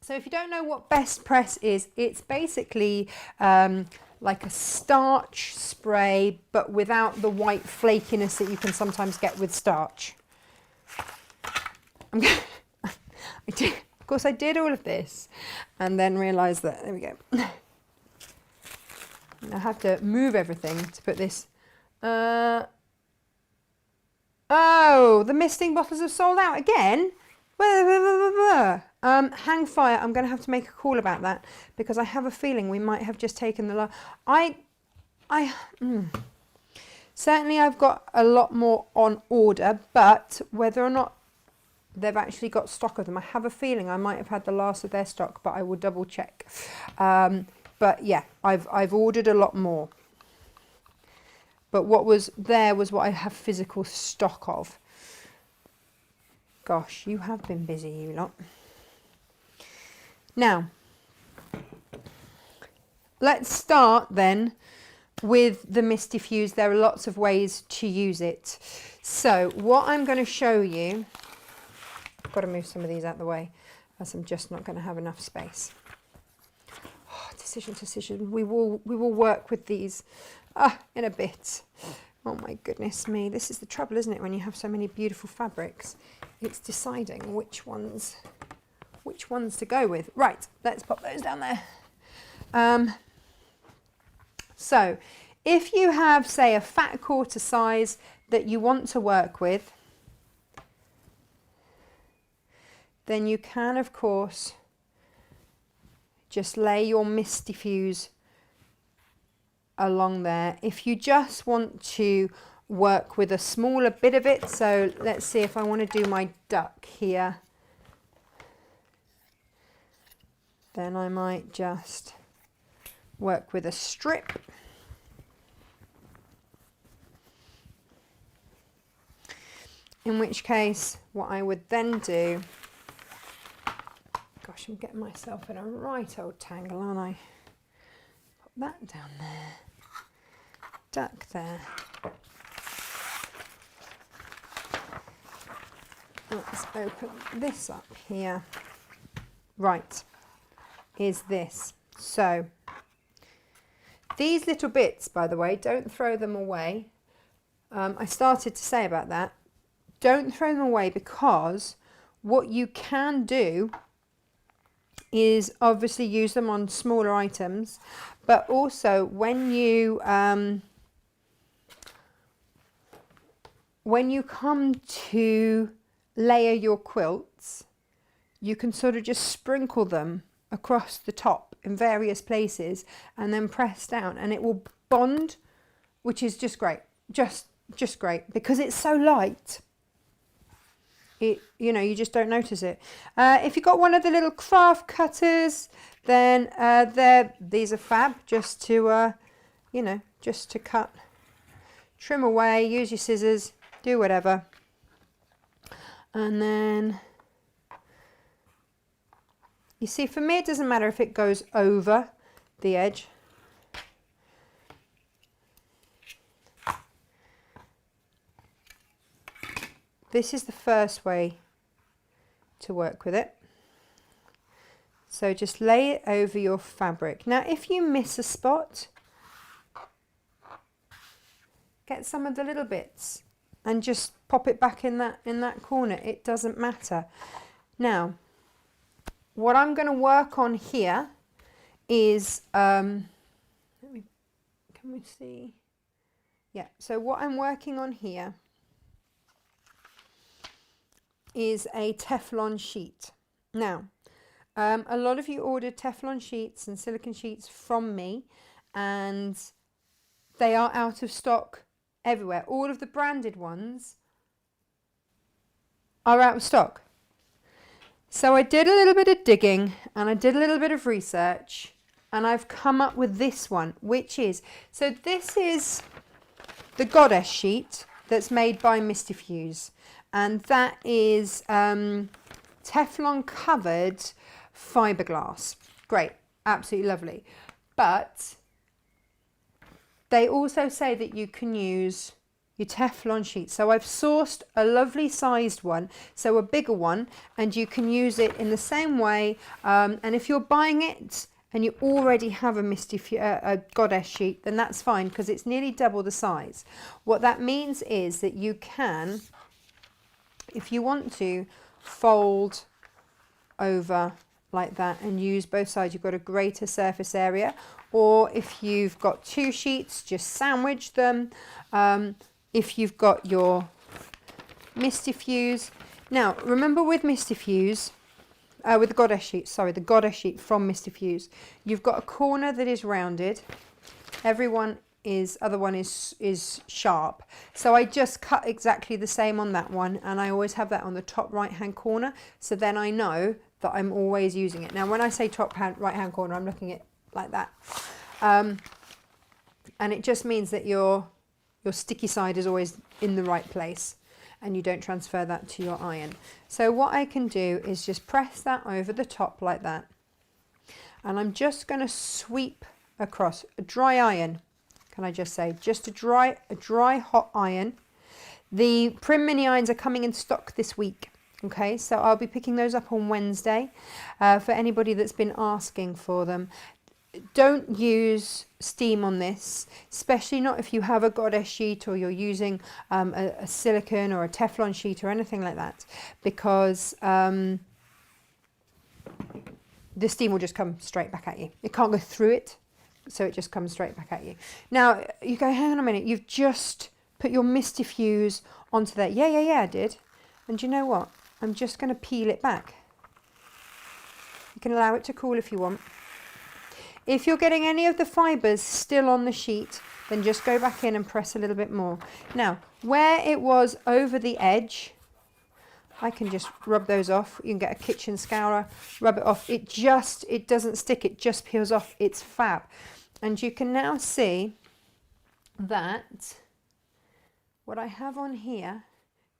A: So if you don't know what best press is, it's basically like a starch spray, but without the white flakiness that you can sometimes get with starch. Of course, I did all of this and then realised that, there we go. I have to move everything to put this. Oh, the misting bottles have sold out again. Hang fire. I'm going to have to make a call about that because I have a feeling we might have just taken the certainly I've got a lot more on order, but whether or not they've actually got stock of them, I have a feeling I might have had the last of their stock, but I will double check. But yeah, I've ordered a lot more. But what was there was what I have physical stock of. Gosh, you have been busy, you lot. Now, let's start then with the Mistifuse. There are lots of ways to use it. So what I'm going to show you, I've got to move some of these out of the way as I'm just not going to have enough space. Oh, decision. We will work with these in a bit. Oh my goodness me. This is the trouble, isn't it, when you have so many beautiful fabrics? It's deciding which ones to go with. Right, let's pop those down there. So if you have, say, a fat quarter size that you want to work with, then you can, of course, just lay your Mistifuse along there. If you just want to work with a smaller bit of it, so let's see if I want to do my duck here, then I might just work with a strip. In which case, what I would then do, gosh, I'm getting myself in a right old tangle, aren't I? Put that down there, duck there. Let's open this up here. Right, is this. So, these little bits, by the way, don't throw them away. I started to say about that. Don't throw them away, because what you can do is obviously use them on smaller items, but also when you come to layer your quilts, you can sort of just sprinkle them across the top in various places and then press down, and it will bond, which is just great, just great, because it's so light. You know, you just don't notice it. If you've got one of the little craft cutters, then these are fab, just to you know, just to cut, trim away, use your scissors, do whatever. And then you see, for me it doesn't matter if it goes over the edge. This is the first way to work with it. So just lay it over your fabric. Now if you miss a spot, get some of the little bits and just pop it back in that corner. It doesn't matter. Now, what I'm going to work on here is, can we see? Yeah, so what I'm working on here is a Teflon sheet. Now, a lot of you ordered Teflon sheets and silicone sheets from me, and they are out of stock everywhere. All of the branded ones are out of stock. So I did a little bit of digging and I did a little bit of research, and I've come up with this one, which is, so this is the Goddess sheet that's made by Misty, and that is Teflon covered fiberglass. Great, absolutely lovely. But they also say that you can use your Teflon sheet. So I've sourced a lovely sized one, so a bigger one, and you can use it in the same way. And if you're buying it and you already have a Goddess sheet, then that's fine, because it's nearly double the size. What that means is that you can, if you want to, fold over like that and use both sides. You've got a greater surface area. Or if you've got two sheets, just sandwich them. If you've got your Misty. Now, remember with Misty, with the Goddess sheet, sorry, the Goddess sheet from Misty, you've got a corner that is rounded. Other one is sharp. So I just cut exactly the same on that one, and I always have that on the top right hand corner, so then I know that I'm always using it. Now when I say top right hand corner, I'm looking at like that, and it just means that your sticky side is always in the right place and you don't transfer that to your iron. So what I can do is just press that over the top like that, and I'm just going to sweep across a dry iron. Can I just say, just a dry hot iron. The Prim mini irons are coming in stock this week. Okay, so I'll be picking those up on Wednesday for anybody that's been asking for them. Don't use steam on this, especially not if you have a Goddess sheet or you're using a silicone or a Teflon sheet or anything like that, because the steam will just come straight back at you. It can't go through it, so it just comes straight back at you. Now you go, hang on a minute, you've just put your Misty onto that. Yeah, I did. And you know what? I'm just going to peel it back. You can allow it to cool if you want. If you're getting any of the fibres still on the sheet, then just go back in and press a little bit more. Now, where it was over the edge, I can just rub those off. You can get a kitchen scourer, rub it off. It doesn't stick, it just peels off. It's fab. And you can now see that what I have on here,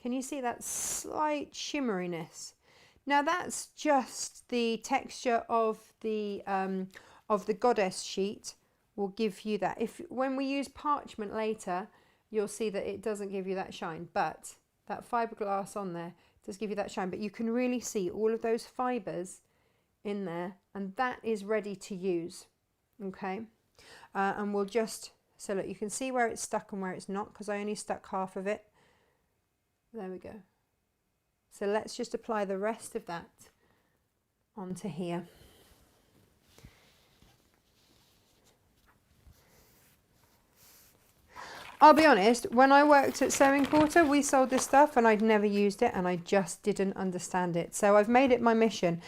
A: can you see that slight shimmeriness? Now that's just the texture of the Goddess sheet will give you that. When we use parchment later, you'll see that it doesn't give you that shine, but that fiberglass on there does give you that shine. But you can really see all of those fibres in there, and that is ready to use. Okay, and we'll just, so look, you can see where it's stuck and where it's not, because I only stuck half of it. There we go. So let's just apply the rest of that onto here. I'll be honest, when I worked at Sewing Quarter, we sold this stuff and I'd never used it and I just didn't understand it. So I've made it my mission.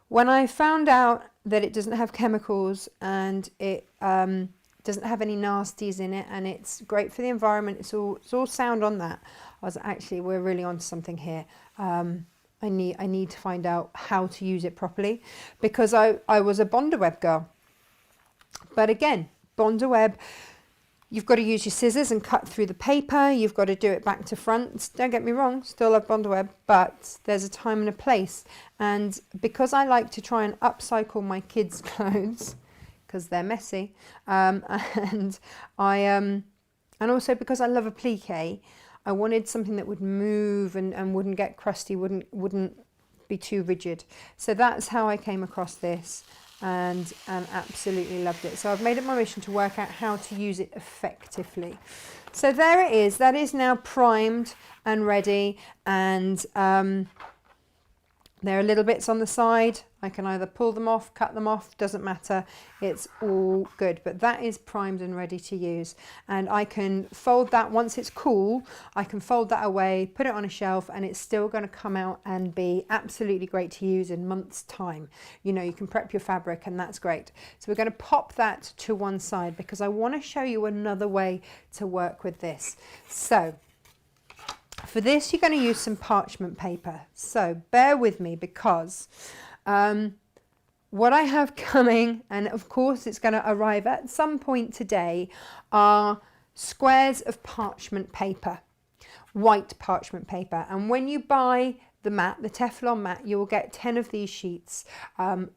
A: When I found out that it doesn't have chemicals and it doesn't have any nasties in it and it's great for the environment, it's all sound on that, I was actually, we're really onto something here. I need to find out how to use it properly, because I was a Bondaweb girl. But again, Bondaweb, you've got to use your scissors and cut through the paper. You've got to do it back to front. Don't get me wrong, still love Bondaweb, but there's a time and a place. And because I like to try and upcycle my kids' clothes, because they're messy, and also because I love applique, I wanted something that would move and wouldn't get crusty, wouldn't be too rigid. So that's how I came across this. And absolutely loved it. So I've made it my mission to work out how to use it effectively. So there it is. That is now primed and ready, and there are little bits on the side. I can either pull them off, cut them off, doesn't matter. It's all good, but that is primed and ready to use. And I can fold that once it's cool. I can fold that away, put it on a shelf, and it's still going to come out and be absolutely great to use in months' time. You know, you can prep your fabric, and that's great. So we're going to pop that to one side because I want to show you another way to work with this. So for this, you're going to use some parchment paper. So bear with me because what I have coming, and of course it's going to arrive at some point today, are squares of parchment paper, white parchment paper. And when you buy the mat, the Teflon mat, you will get 10 of these sheets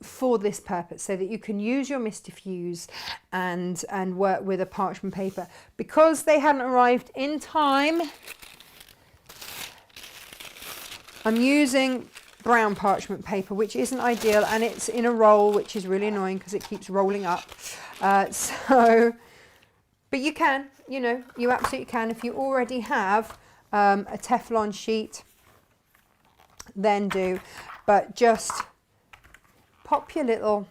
A: for this purpose, so that you can use your Misty Diffuse and work with a parchment paper. Because they hadn't arrived in time, I'm using brown parchment paper, which isn't ideal, and it's in a roll, which is really annoying because it keeps rolling up. But you can, you know, you absolutely can. If you already have a Teflon sheet, then do. But just pop your little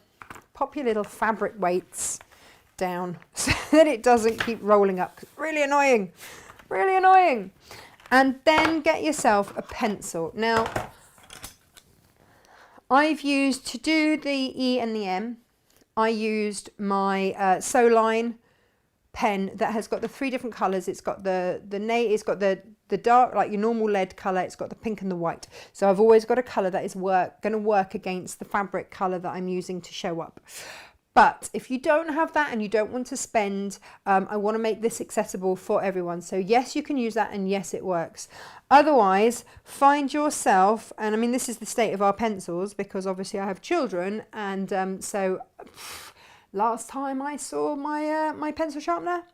A: fabric weights down so that it doesn't keep rolling up. Really annoying, really annoying. And then get yourself a pencil. Now, I've used, to do the E and the M, I used my Soline pen that has got the 3 different colours. It's got it's got the dark, like your normal lead colour. It's got the pink and the white. So I've always got a colour that is going to work against the fabric colour that I'm using to show up. But if you don't have that and you don't want to spend, I want to make this accessible for everyone. So yes, you can use that, and yes, it works. Otherwise, find yourself, and I mean, this is the state of our pencils because obviously I have children, and so last time I saw my my pencil sharpener,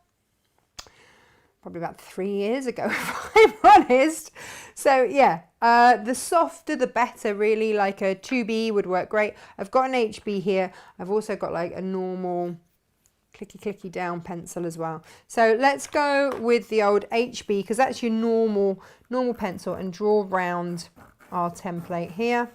A: probably about 3 years ago, if I'm honest. So yeah, the softer the better, really. Like a 2B would work great. I've got an HB here. I've also got like a normal clicky down pencil as well. So let's go with the old HB because that's your normal pencil, and draw round our template here.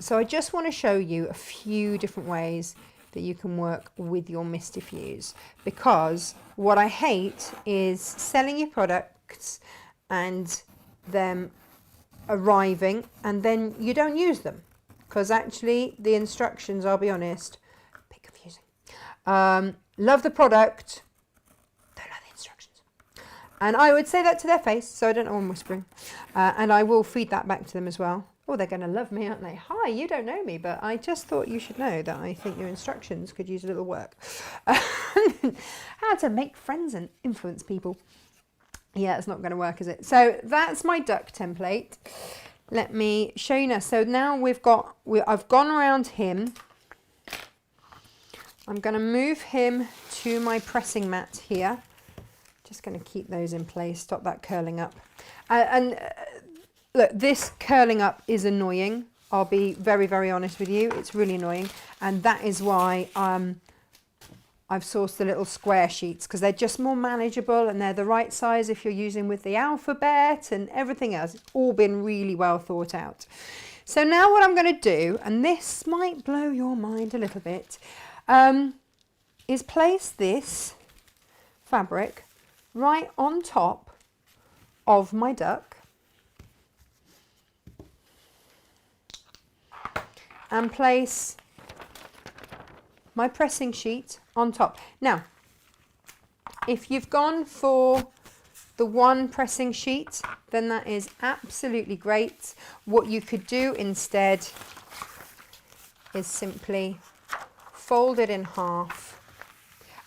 A: So I just want to show you a few different ways that you can work with your Misty Diffuse, because what I hate is selling your products and them arriving and then you don't use them, because actually the instructions, I'll be honest, a bit confusing. Love the product, don't like the instructions, and I would say that to their face, so I don't know what I'm whispering, and I will feed that back to them as well. Oh, they're going to love me, aren't they? Hi, you don't know me, but I just thought you should know that I think your instructions could use a little work. How to make friends and influence people. Yeah, it's not going to work, is it? So that's my duck template. Let me show you now. So now I've gone around him. I'm going to move him to my pressing mat here. Just going to keep those in place, stop that curling up. Look, this curling up is annoying. I'll be very, very honest with you. It's really annoying. And that is why I've sourced the little square sheets, because they're just more manageable and they're the right size if you're using with the alphabet and everything else. It's all been really well thought out. So now what I'm going to do, and this might blow your mind a little bit, is place this fabric right on top of my duck. And place my pressing sheet on top. Now, if you've gone for the one pressing sheet, then that is absolutely great. What you could do instead is simply fold it in half.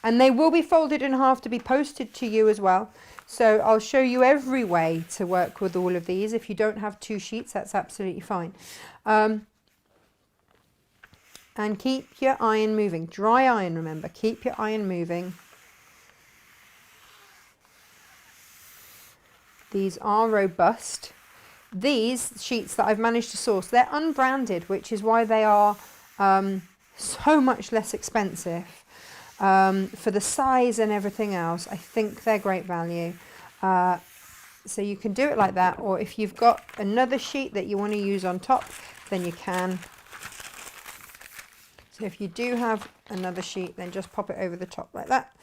A: And they will be folded in half to be posted to you as well. So I'll show you every way to work with all of these. If you don't have 2 sheets, that's absolutely fine. And keep your iron moving. Dry iron, remember. Keep your iron moving. These are robust. These sheets that I've managed to source, they're unbranded, which is why they are so much less expensive. For the size and everything else, I think they're great value. So you can do it like that, or if you've got another sheet that you want to use on top, then you can. So if you do have another sheet, then just pop it over the top like that.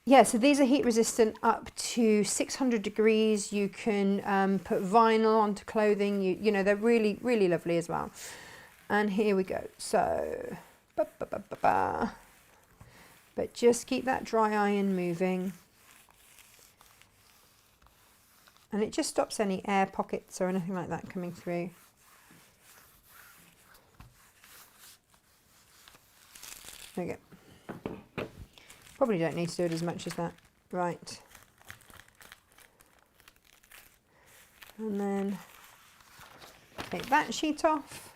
A: Yeah, so these are heat resistant up to 600 degrees. You can put vinyl onto clothing. You know, they're really, really lovely as well. And here we go. So, but just keep that dry iron moving. And it just stops any air pockets or anything like that coming through. There we go. Probably don't need to do it as much as that. Right. And then take that sheet off.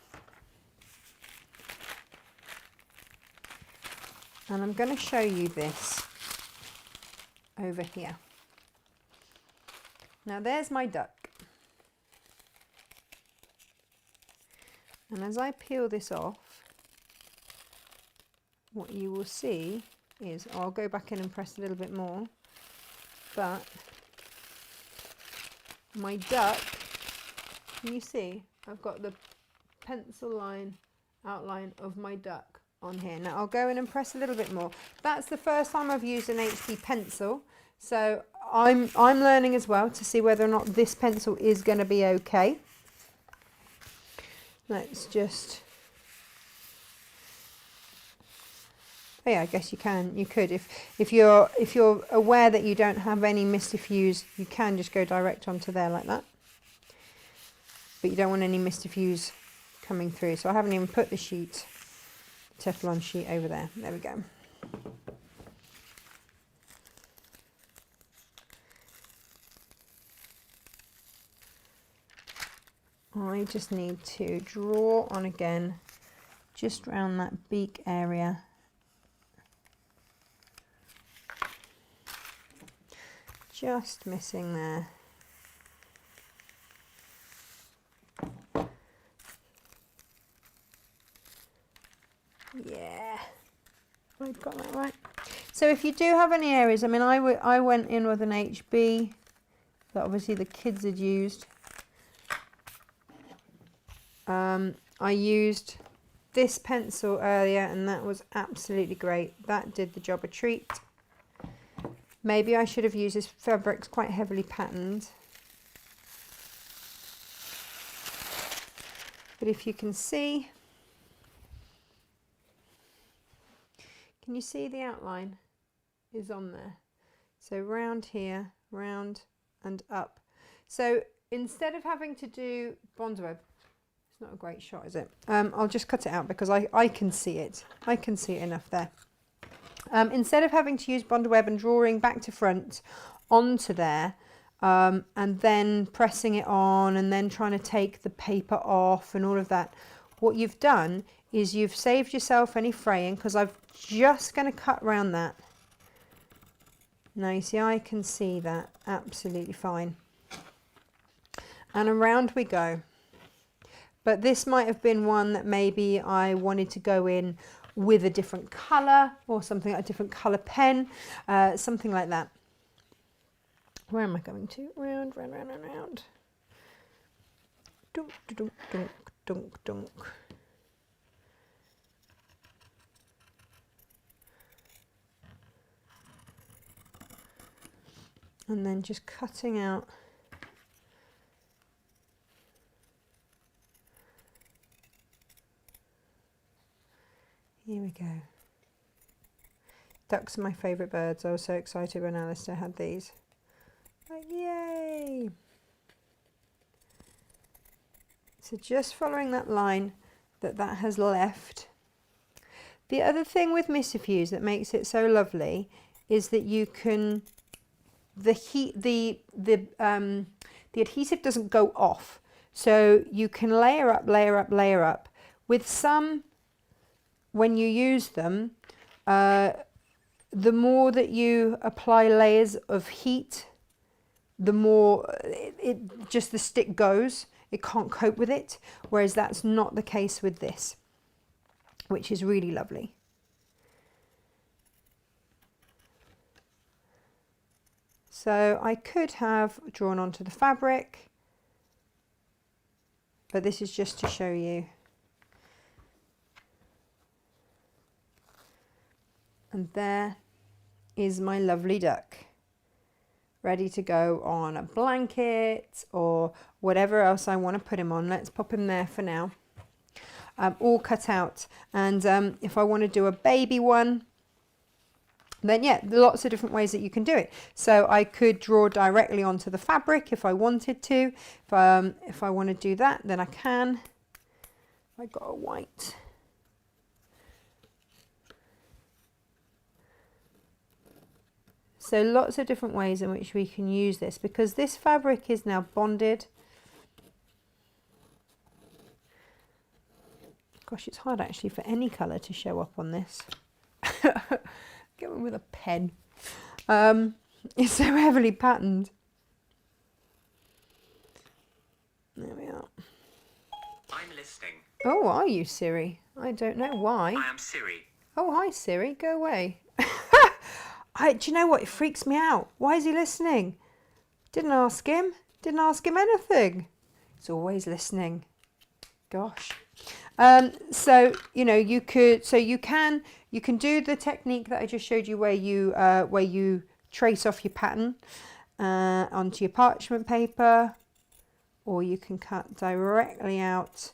A: And I'm going to show you this over here. Now there's my duck. And as I peel this off, what you will see is, I'll go back in and press a little bit more, but my duck, can you see, I've got the pencil line outline of my duck on here. Now I'll go in and press a little bit more. That's the first time I've used an HB pencil, so I'm learning as well to see whether or not this pencil is going to be okay. Let's just, oh yeah, I guess you could if you're aware that you don't have any mist diffuse, you can just go direct onto there like that, but you don't want any mist diffuse coming through. So I haven't even put the sheet, Teflon sheet, over there. There we go. I just need to draw on again, just around that beak area. Just missing there. Yeah, I've got that right. So if you do have any areas, I mean, I went in with an HB that obviously the kids had used. I used this pencil earlier and that was absolutely great. That did the job a treat. Maybe I should have used this fabric's quite heavily patterned. But if you can see, can you see the outline is on there? So round here, round and up. So instead of having to do bondweb, it's not a great shot, is it? I'll just cut it out because I can see it. I can see it enough there. Instead of having to use bondweb and drawing back to front onto there, and then pressing it on and then trying to take the paper off and all of that, what you've done is you've saved yourself any fraying, because I'm just going to cut around that. Now you see, I can see that absolutely fine. And around we go. But this might have been one that maybe I wanted to go in with a different colour or something, like a different colour pen, something like that. Where am I going to? Round, round, round, round, round. Dunk, dunk, dunk, dunk, dunk. And then just cutting out . Here we go. Ducks are my favourite birds. I was so excited when Alistair had these. Like, yay! So just following that line that has left. The other thing with Mist Diffuse that makes it so lovely is that you can, the adhesive doesn't go off. So you can layer up, layer up, layer up. With some, when you use them, the more that you apply layers of heat, the more just the stick goes. It can't cope with it, whereas that's not the case with this, which is really lovely. So I could have drawn onto the fabric, but this is just to show you. And there is my lovely duck, ready to go on a blanket or whatever else I want to put him on. Let's pop him there for now. All cut out. And if I want to do a baby one, then yeah, lots of different ways that you can do it. So I could draw directly onto the fabric if I wanted to. If I want to do that, then I can. I got a white. So lots of different ways in which we can use this, because this fabric is now bonded. Gosh, it's hard actually for any colour to show up on this. Get one with a pen. It's so heavily patterned. There we are.
B: I'm listening.
A: Oh, are you Siri? I don't know why.
B: I am Siri.
A: Oh, hi Siri, go away. Do you know what? It freaks me out. Why is he listening? Didn't ask him. Didn't ask him anything. He's always listening. Gosh. So you know, you can do the technique that I just showed you, where you trace off your pattern onto your parchment paper, or you can cut directly out,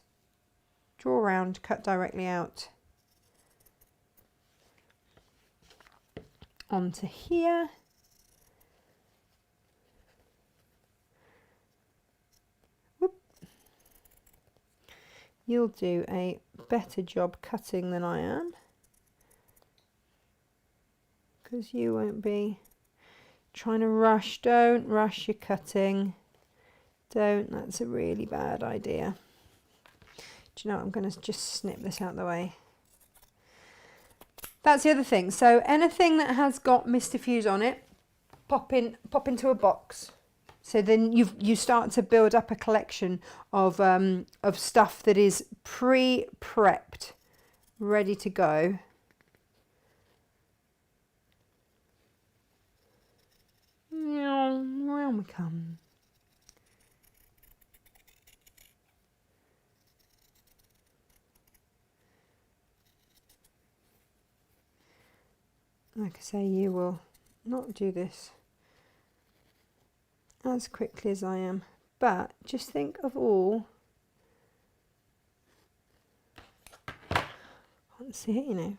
A: draw around, cut directly out onto here. Whoop. You'll do a better job cutting than I am, because you won't be trying to rush. Don't rush your cutting. Don't. That's a really bad idea. Do you know what? I'm going to just snip this out of the way. That's the other thing. So anything that has got Mist Diffuse on it, pop into a box. So then you start to build up a collection of stuff that is pre-prepped, ready to go. Round we come. Like I say, you will not do this as quickly as I am, but just think of all. I can't see it, you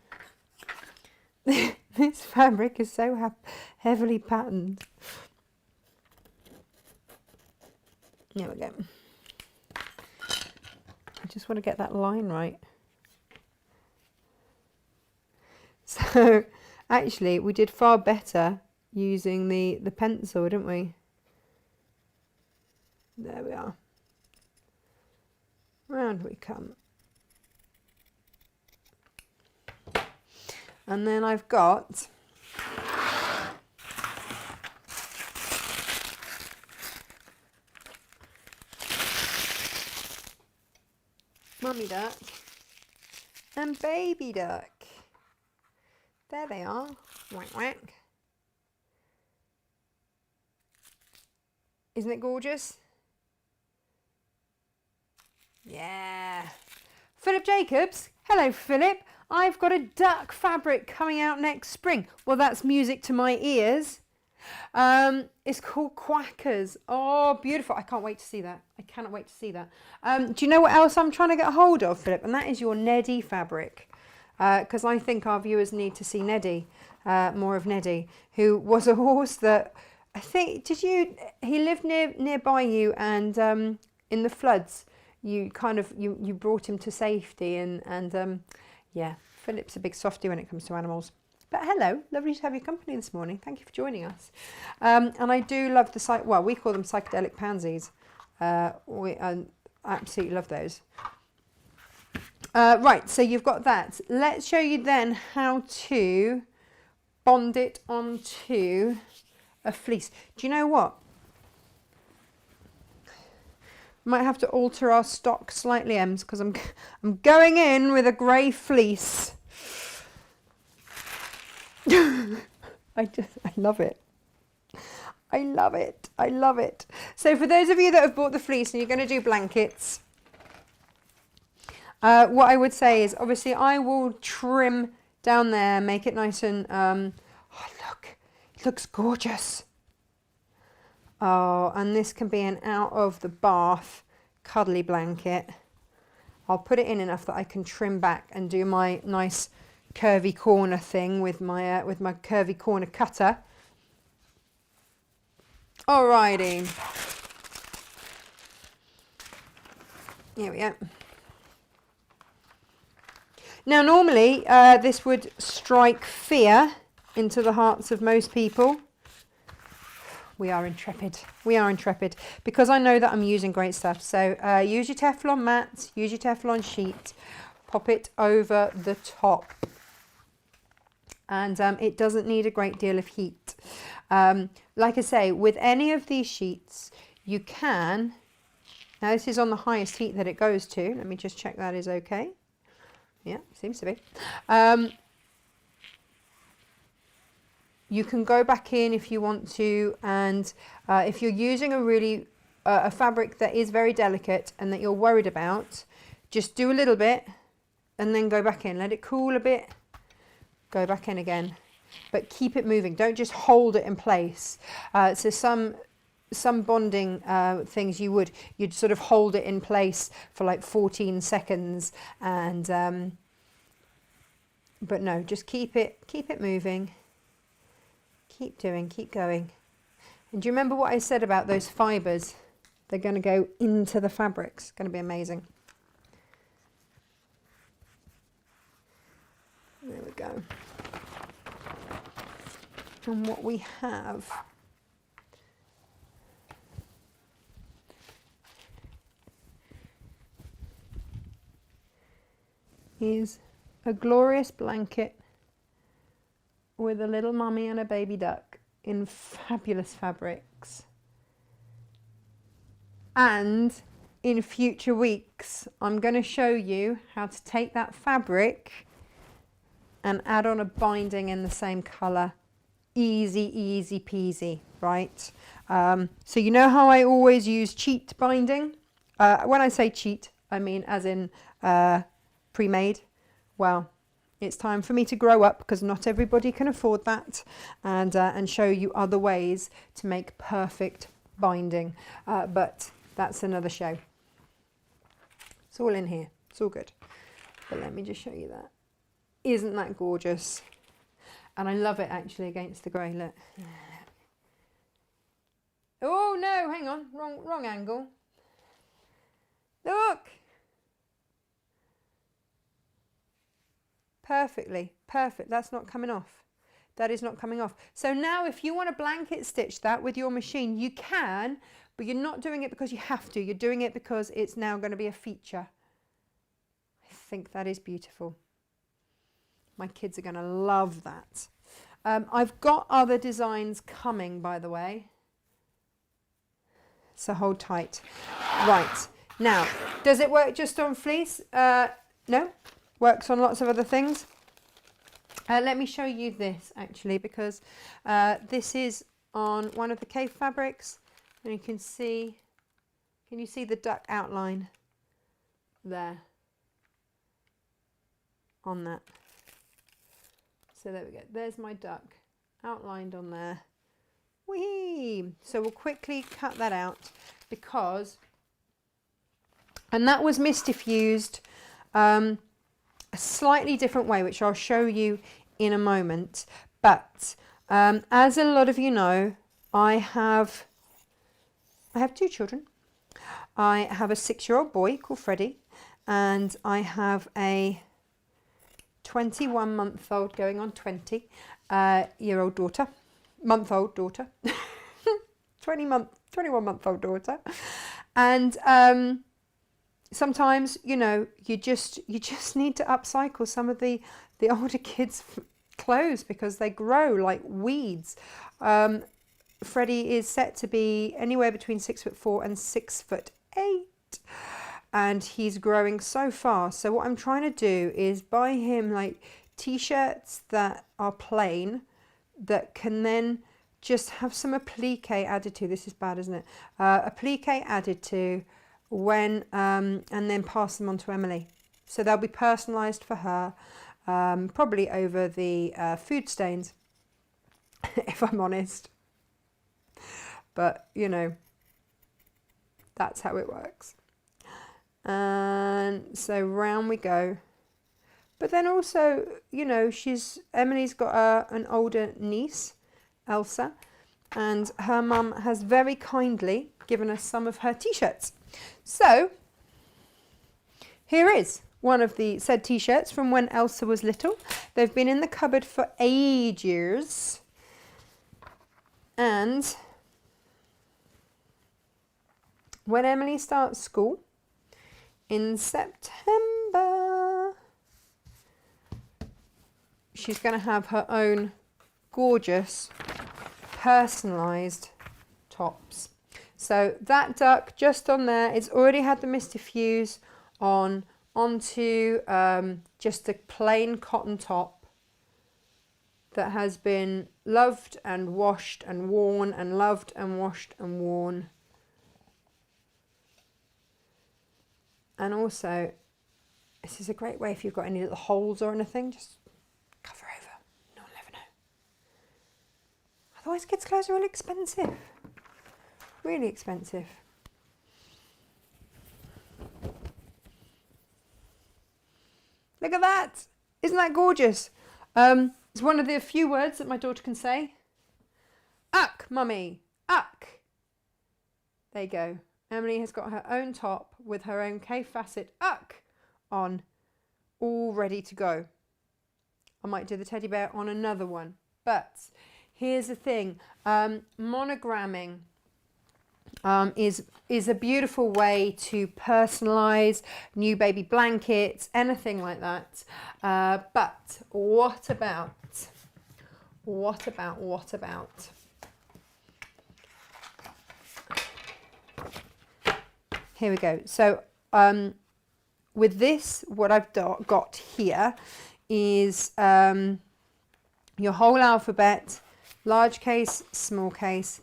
A: know. This fabric is so heavily patterned. There we go. I just want to get that line right. So actually we did far better using the pencil, didn't we? There we are. Round we come. And then I've got Mummy Duck and Baby Duck. There they are. Whack whack. Isn't it gorgeous? Yeah. Philip Jacobs. Hello, Philip. I've got a duck fabric coming out next spring. Well, that's music to my ears. It's called Quackers. Oh, beautiful. I can't wait to see that. I cannot wait to see that. Do you know what else I'm trying to get hold of, Philip? And that is your Neddy fabric. Because I think our viewers need to see Neddy, more of Neddy, who was a horse that, I think, he lived nearby you, and in the floods, you brought him to safety, and yeah, Philip's a big softie when it comes to animals. But hello, lovely to have your company this morning. Thank you for joining us. And I do love we call them psychedelic pansies. I absolutely love those. Right, so you've got that. Let's show you then how to bond it onto a fleece. Do you know what? Might have to alter our stock slightly, Ems, because I'm going in with a grey fleece. I love it. I love it. I love it. So for those of you that have bought the fleece and you're going to do blankets, what I would say is obviously I will trim down there, make it nice and, oh look, it looks gorgeous. Oh, and this can be an out of the bath cuddly blanket. I'll put it in enough that I can trim back and do my nice curvy corner thing with my curvy corner cutter. Alrighty. Here we go. Now normally this would strike fear into the hearts of most people. We are intrepid. We are intrepid because I know that I'm using great stuff. So use your Teflon mat, use your Teflon sheet, pop it over the top. And it doesn't need a great deal of heat. Like I say, with any of these sheets, you can, now this is on the highest heat that it goes to. Let me just check that is okay. Yeah, seems to be. You can go back in if you want to, and if you're using a really a fabric that is very delicate and that you're worried about, just do a little bit and then go back in. Let it cool a bit, go back in again, but keep it moving. Don't just hold it in place. So some bonding things you'd sort of hold it in place for like 14 seconds, and but no, just keep it moving. Keep doing, keep going. And do you remember what I said about those fibres? They're going to go into the fabrics. It's going to be amazing. There we go. And what we have is a glorious blanket with a little mummy and a baby duck in fabulous fabrics. And in future weeks, I'm going to show you how to take that fabric and add on a binding in the same colour. Easy, easy peasy, right? So you know how I always use cheat binding? When I say cheat, I mean as in pre-made. Well, it's time for me to grow up because not everybody can afford that, and show you other ways to make perfect binding. But that's another show. It's all in here. It's all good. But let me just show you that. Isn't that gorgeous? And I love it actually against the grey. Look. Oh no, hang on. Wrong angle. Look. Perfectly, perfect. That's not coming off. That is not coming off. So now if you want to blanket stitch that with your machine, you can, but you're not doing it because you have to. You're doing it because it's now going to be a feature. I think that is beautiful. My kids are going to love that. I've got other designs coming, by the way. So hold tight. Right. Now, does it work just on fleece? No. Works on lots of other things. Let me show you this actually, because this is on one of the cave fabrics, and you can see the duck outline there on that. So there we go. There's my duck outlined on there. Whee! So we'll quickly cut that out because, and that was Misty fused. A slightly different way, which I'll show you in a moment. But as a lot of you know, I have 2 children. I have a 6-year-old boy called Freddie, and I have a 21-month-old going on 20-year-old daughter, month-old daughter, 21-month-old daughter, and sometimes, you know, you just need to upcycle some of the older kids' clothes because they grow like weeds. Freddie is set to be anywhere between 6'4" and 6'8", and he's growing so fast. So what I'm trying to do is buy him like t-shirts that are plain, that can then just have some applique added to. This is bad, isn't it? Applique added to when, and then pass them on to Emily. So they'll be personalised for her, probably over the food stains, if I'm honest. But, you know, that's how it works. And so round we go. But then also, you know, Emily's got an older niece, Elsa, and her mum has very kindly given us some of her t-shirts. So here is one of the said t-shirts from when Elsa was little. They've been in the cupboard for ages. And when Emily starts school in September, she's going to have her own gorgeous personalised tops. So that duck just on there, it's already had the Misty Diffuse onto just a plain cotton top that has been loved and washed and worn and loved and washed and worn. And also, this is a great way if you've got any little holes or anything, just cover over. No one will ever know. Otherwise, kids' clothes are really expensive. Really expensive. Look at that. Isn't that gorgeous? It's one of the few words that my daughter can say. Uck, mummy. Uck. There you go. Emily has got her own top with her own K-facet uck on, all ready to go. I might do the teddy bear on another one. But here's the thing. Monogramming is a beautiful way to personalise new baby blankets, anything like that. But what about? Here we go. So with this, what I've got here is your whole alphabet, large case, small case.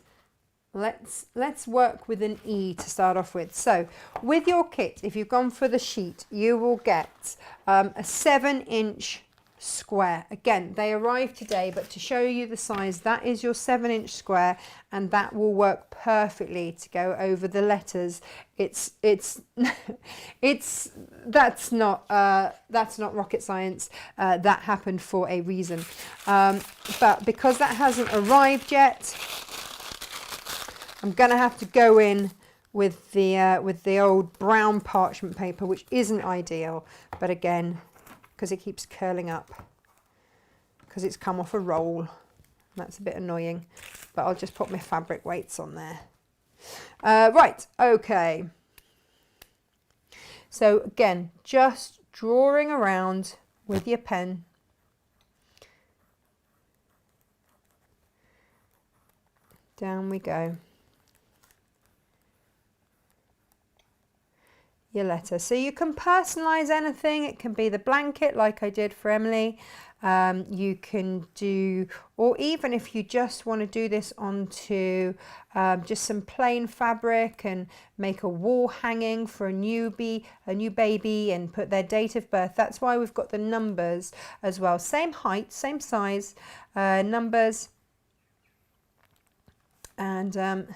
A: Let's work with an E to start off with. So with your kit, if you've gone for the sheet, you will get a 7-inch square. Again, they arrived today, but to show you the size, that is your 7-inch square, and that will work perfectly to go over the letters. It's that's not rocket science. That happened for a reason. But because that hasn't arrived yet, I'm gonna have to go in with the old brown parchment paper, which isn't ideal, but again, because it keeps curling up because it's come off a roll. That's a bit annoying, but I'll just put my fabric weights on there. Right, okay. So again, just drawing around with your pen. Down we go. Your letter. So you can personalize anything. It can be the blanket like I did for Emily. You can do, or even if you just want to do this onto just some plain fabric and make a wall hanging for a new baby and put their date of birth. That's why we've got the numbers as well. Same height, same size, numbers. And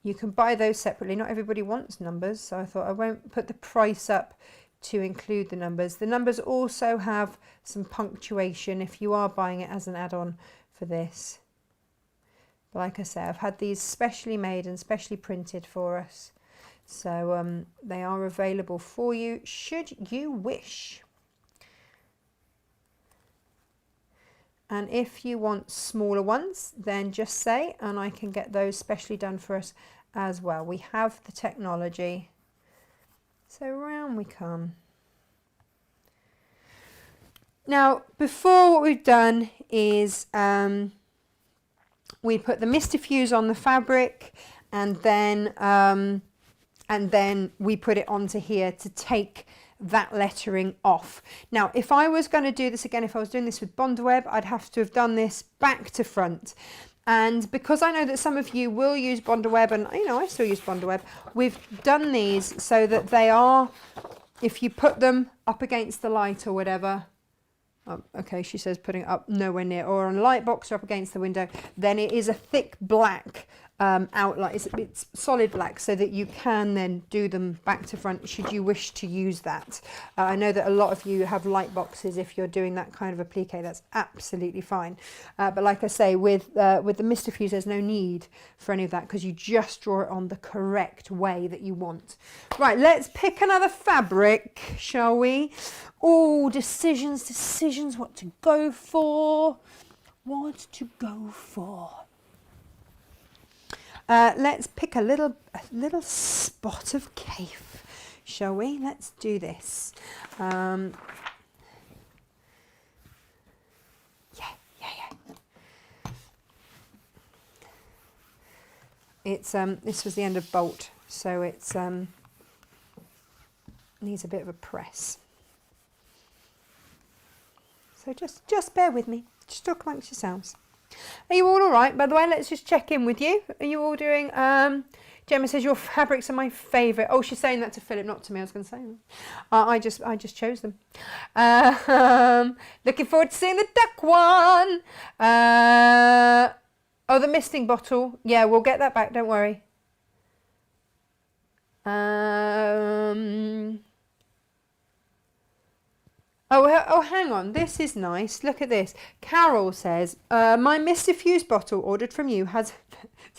A: you can buy those separately. Not everybody wants numbers, so I thought I won't put the price up to include the numbers. The numbers also have some punctuation if you are buying it as an add-on for this. But like I say, I've had these specially made and specially printed for us. So they are available for you should you wish. And if you want smaller ones, then just say, and I can get those specially done for us as well. We have the technology. So round we come. Now, before, what we've done is we put the Misty Diffuse on the fabric, and then we put it onto here to take that lettering off. Now, if I was going to do this again, if I was doing this with Bondweb, I'd have to have done this back to front. And because I know that some of you will use Bondweb, and you know, I still use Bondweb, we've done these so that they are, if you put them up against the light or whatever, okay, she says putting it up nowhere near, or on a light box or up against the window, then it is a thick black outline. It's solid black, so that you can then do them back to front should you wish to use that. I know that a lot of you have light boxes. If you're doing that kind of applique, that's absolutely fine. But like I say, with the Diffuse, there's no need for any of that, because you just draw it on the correct way that you want. Right, let's pick another fabric, shall we? Oh, decisions, what to go for. What to go for. Let's pick a little spot of Cafe, shall we? Let's do this. Yeah. It's this was the end of bolt, so it's needs a bit of a press. So just bear with me. Just talk amongst yourselves. Are you all right? By the way, let's just check in with you. Are you all doing? Gemma says your fabrics are my favourite. Oh, she's saying that to Philip, not to me. I was going to say that. I just chose them. Looking forward to seeing the duck one. Oh, the misting bottle. Yeah, we'll get that back. Don't worry. Oh, hang on. This is nice. Look at this. Carol says, my Misty Diffuse bottle ordered from you has...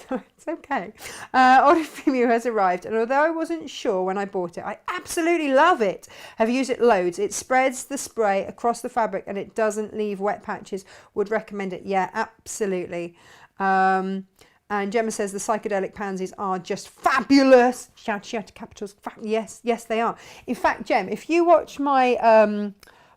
A: it's okay. Ordered from you has arrived. And although I wasn't sure when I bought it, I absolutely love it. Have used it loads. It spreads the spray across the fabric and it doesn't leave wet patches. Would recommend it. Yeah, absolutely. And Gemma says the psychedelic pansies are just fabulous. Shout capitals. Yes, they are. In fact, Gem, if you watch my...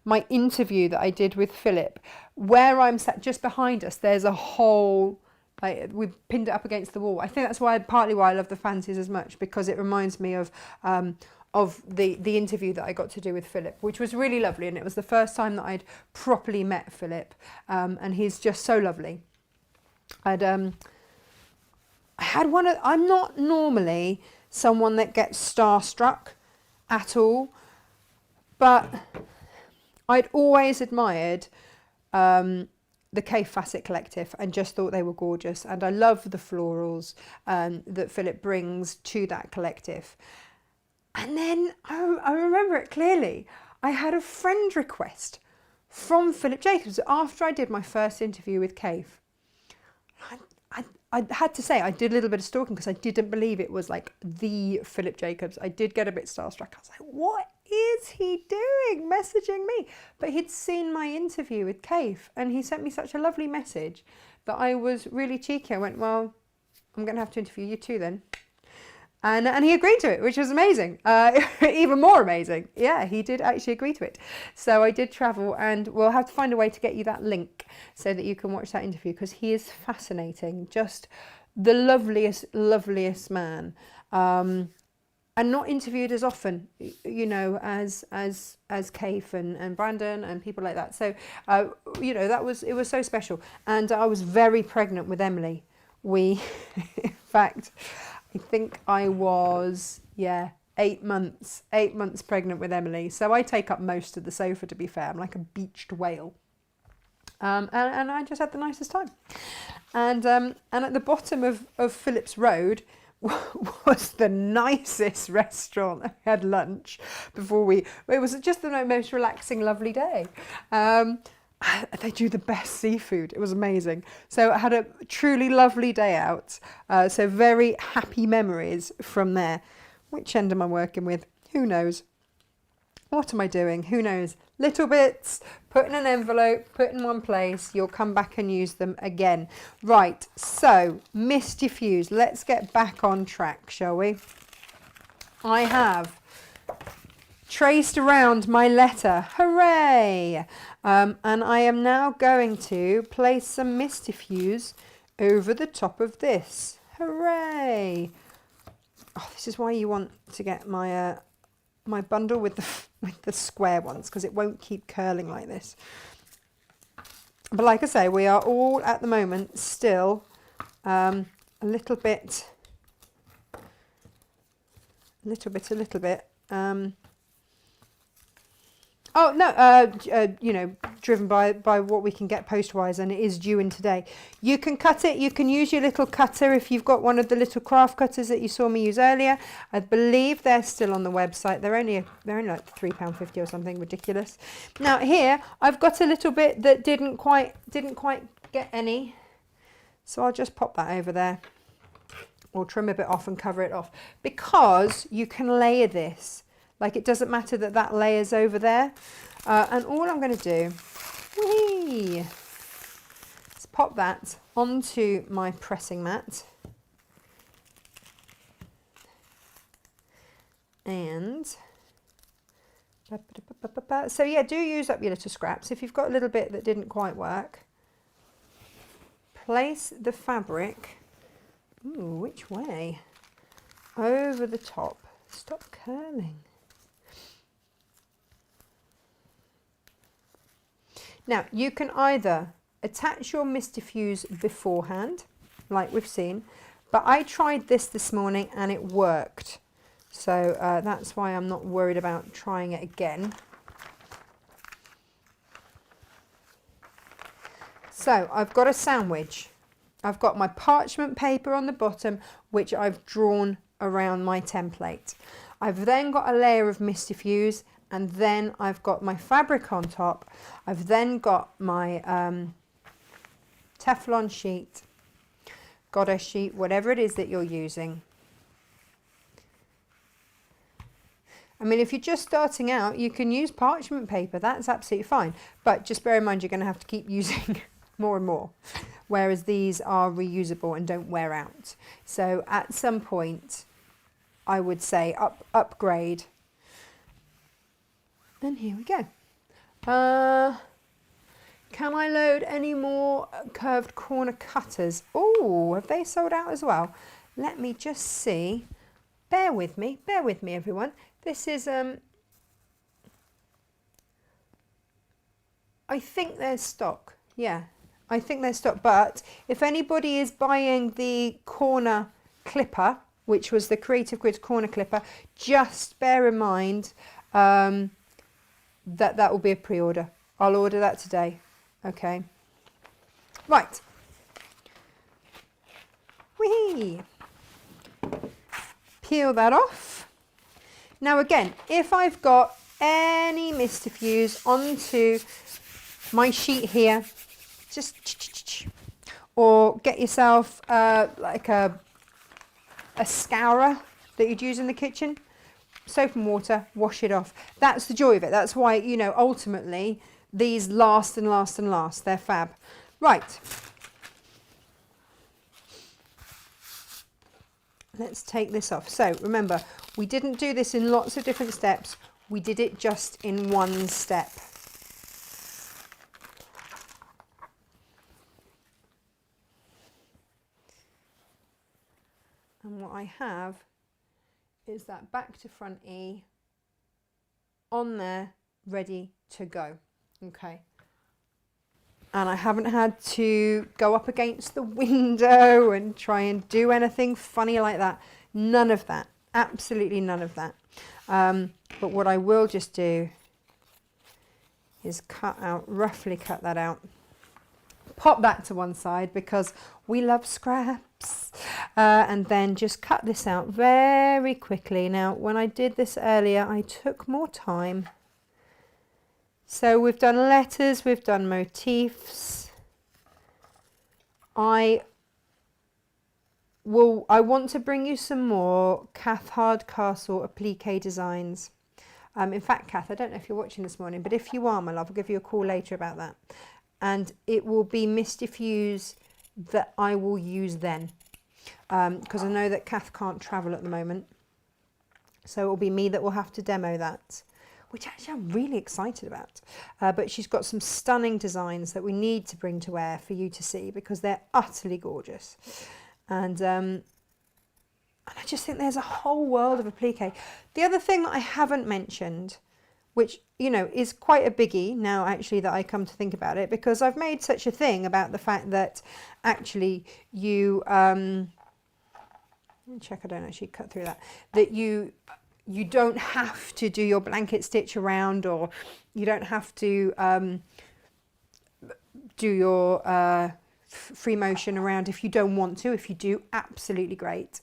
A: my interview that I did with Philip, where I'm sat just behind us, there's a whole, like, we've pinned it up against the wall. I think that's partly why I love the fancies as much, because it reminds me of the interview that I got to do with Philip, which was really lovely, and it was the first time that I'd properly met Philip, and he's just so lovely. I had one of, I'm not normally someone that gets starstruck at all, but I'd always admired the Cafe Facet Collective and just thought they were gorgeous. And I love the florals that Philip brings to that collective. And then I remember it clearly. I had a friend request from Philip Jacobs after I did my first interview with Cafe. I had to say, I did a little bit of stalking because I didn't believe it was like the Philip Jacobs. I did get a bit starstruck. I was like, what is he doing messaging me? But he'd seen my interview with Cafe and he sent me such a lovely message that I was really cheeky. I went, well, I'm going to have to interview you too then. And he agreed to it, which was amazing. Even more amazing. Yeah, he did actually agree to it. So I did travel, and we'll have to find a way to get you that link so that you can watch that interview, because he is fascinating. Just the loveliest man. And not interviewed as often, you know, as Cafe and Brandon and people like that. So, you know, it was so special. And I was very pregnant with Emily. In fact... I think I was, 8 months pregnant with Emily. So I take up most of the sofa, to be fair. I'm like a beached whale. And I just had the nicest time. And at the bottom of Phillips Road was the nicest restaurant. I had lunch before it was just the most relaxing, lovely day. They do the best seafood. It was amazing. So I had a truly lovely day out. So very happy memories from there. Which end am I working with? Who knows? What am I doing? Who knows? Little bits, put in an envelope, put in one place. You'll come back and use them again. Right, so Misty Diffuse. Let's get back on track, shall we? I have traced around my letter. Hooray! And I am now going to place some Misty Diffuse over the top of this. Hooray! Oh, this is why you want to get my my bundle with with the square ones because it won't keep curling like this. But like I say, we are all at the moment still a little bit. Oh no, you know, driven by what we can get post-wise, and it is due in today. You can cut it. You can use your little cutter if you've got one of the little craft cutters that you saw me use earlier. I believe they're still on the website. They're only like £3.50 or something ridiculous. Now here I've got a little bit that didn't quite get any, so I'll just pop that over there, or trim a bit off and cover it off, because you can layer this. Like, it doesn't matter that that layer's over there. And all I'm going to do is pop that onto my pressing mat. And so yeah, do use up your little scraps. If you've got a little bit that didn't quite work, place the fabric, ooh, which way? Over the top. Stop curling. Now, you can either attach your Mist Diffuse beforehand, like we've seen, but I tried this morning and it worked. So that's why I'm not worried about trying it again. So I've got a sandwich. I've got my parchment paper on the bottom, which I've drawn around my template. I've then got a layer of Mist Diffuse, and then I've got my fabric on top. I've then got my Teflon sheet, goddess sheet, whatever it is that you're using. I mean, if you're just starting out, you can use parchment paper. That's absolutely fine. But just bear in mind, you're going to have to keep using more and more, whereas these are reusable and don't wear out. So at some point, I would say upgrade. And here we go. Can I load any more curved corner cutters? Oh, have they sold out as well? Let me just see. Bear with me everyone. This is, I think there's stock. Yeah, I think there's stock. But if anybody is buying the corner clipper, which was the Creative Grids corner clipper, just bear in mind, that will be a pre-order. I'll order that today. Okay. Right. Whee! Peel that off. Now again, if I've got any Mist Diffuse onto my sheet here, just or get yourself like a scourer that you'd use in the kitchen. Soap and water, wash it off. That's the joy of it. That's why, you know, ultimately these last and last and last. They're fab. Right. Let's take this off. So remember, we didn't do this in lots of different steps. We did it just in one step. And what I have is that back to front E on there, ready to go. Okay. And I haven't had to go up against the window and try and do anything funny like that. None of that. Absolutely none of that. But what I will just do is roughly cut that out. Pop that to one side because we love scraps. And then just cut this out very quickly. Now, when I did this earlier, I took more time. So we've done letters, we've done motifs. I want to bring you some more Kath Hardcastle applique designs. In fact, Kath, I don't know if you're watching this morning, but if you are, my love, I'll give you a call later about that. And it will be Mist Diffuse that I will use then. Because I know that Kath can't travel at the moment. So it will be me that will have to demo that, which actually I'm really excited about. But she's got some stunning designs that we need to bring to air for you to see because they're utterly gorgeous. And I just think there's a whole world of applique. The other thing that I haven't mentioned, which, you know, is quite a biggie now actually that I come to think about it, because I've made such a thing about the fact that actually you, let me check I don't actually cut through that, that you don't have to do your blanket stitch around, or you don't have to do your free motion around if you don't want to. If you do, absolutely great.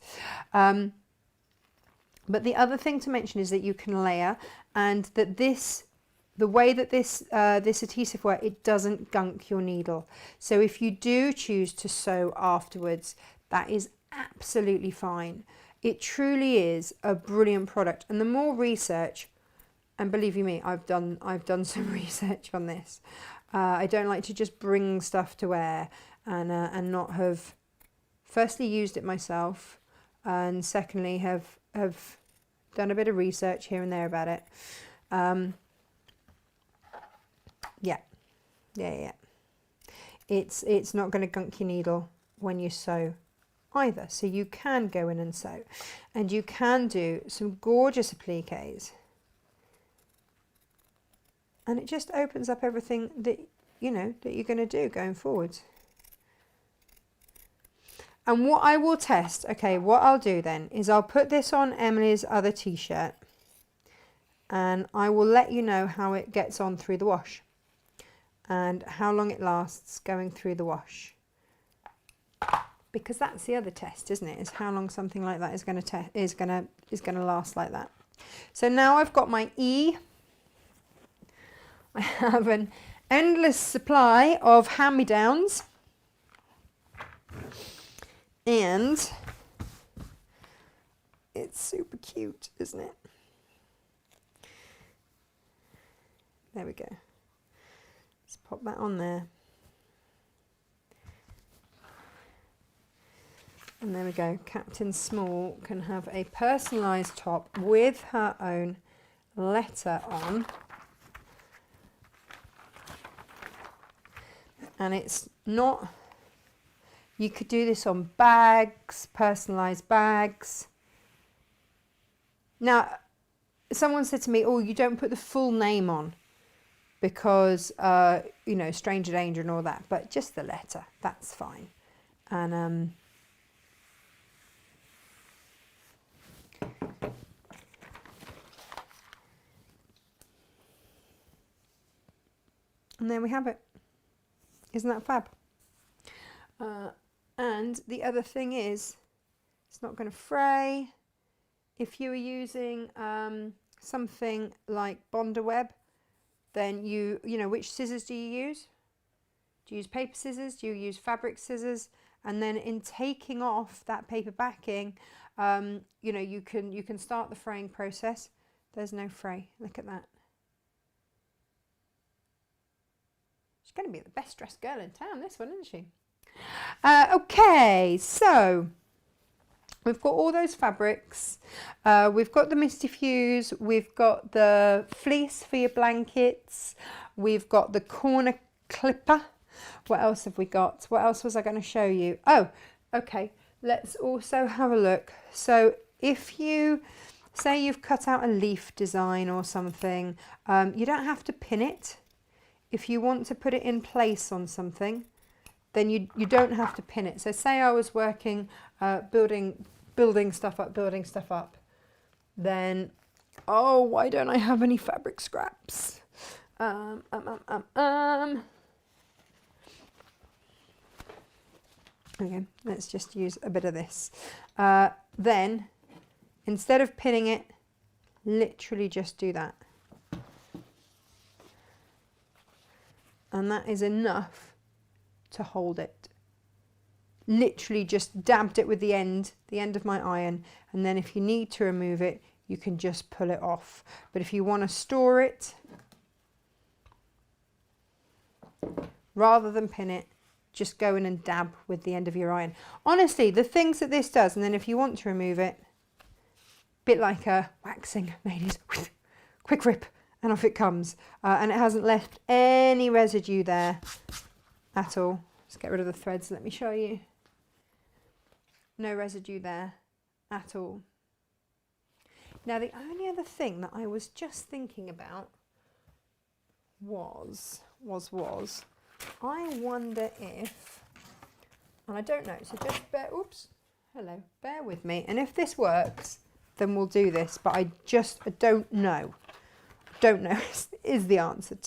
A: But the other thing to mention is that you can layer, and that the way that this adhesive works, it doesn't gunk your needle. So if you do choose to sew afterwards, that is absolutely fine. It truly is a brilliant product, and the more research, and believe you me, I've done some research on this. I don't like to just bring stuff to wear and not have firstly used it myself, and secondly have done a bit of research here and there about it. Yeah. It's not going to gunk your needle when you sew either. So you can go in and sew, and you can do some gorgeous appliques, and it just opens up everything that you know that you're going to do going forwards. And what I will test, okay, what I'll do then is I'll put this on Emily's other t-shirt, and I will let you know how it gets on through the wash and how long it lasts going through the wash, because that's the other test, isn't it? Is how long something like that is going to last like that. So now I've got my E. I have an endless supply of hand-me-downs, and it's super cute, isn't it? There we go. Let's pop that on there. And there we go. Captain Small can have a personalised top with her own letter on. And it's not, you could do this on bags, personalised bags. Now, someone said to me, oh, you don't put the full name on because, you know, stranger danger and all that, but just the letter, that's fine. And there we have it. Isn't that fab? And the other thing is, it's not going to fray. If you were using something like Bonder Web, then you know, which scissors do you use? Do you use paper scissors? Do you use fabric scissors? And then in taking off that paper backing, you know, you can start the fraying process. There's no fray. Look at that. She's going to be the best dressed girl in town, this one, isn't she? Okay, so we've got all those fabrics. We've got the Misty Diffuse. We've got the fleece for your blankets. We've got the corner clipper. What else have we got? What else was I going to show you? Oh, okay. Let's also have a look. So if you say you've cut out a leaf design or something, you don't have to pin it. If you want to put it in place on something, then you don't have to pin it. So say I was working, building stuff up, then, oh, why don't I have any fabric scraps? Okay, let's just use a bit of this. Then, instead of pinning it, literally just do that. And that is enough to hold it. Literally just dabbed it with the end of my iron, and then if you need to remove it, you can just pull it off. But if you want to store it, rather than pin it, just go in and dab with the end of your iron. Honestly, the things that this does, and then if you want to remove it, bit like a waxing, ladies, quick rip, and off it comes. And it hasn't left any residue there at all. Let's get rid of the threads, let me show you. No residue there at all. Now the only other thing that I was just thinking about was, I wonder if, and I don't know, so just bear with me. And if this works, then we'll do this, but I don't know. Don't know is the answer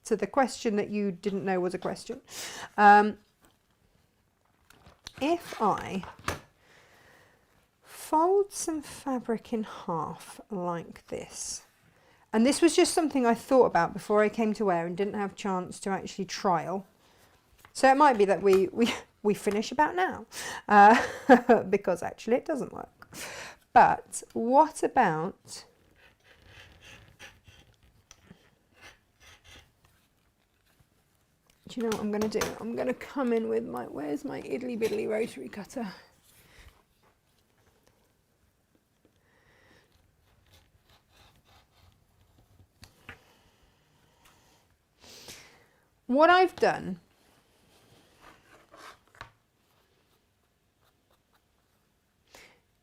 A: to the question that you didn't know was a question. If I fold some fabric in half like this, and this was just something I thought about before I came to wear and didn't have a chance to actually trial. So it might be that we finish about now, because actually it doesn't work. But what about, do you know what I'm going to do? I'm going to come in with my, where's my idly biddly rotary cutter? What I've done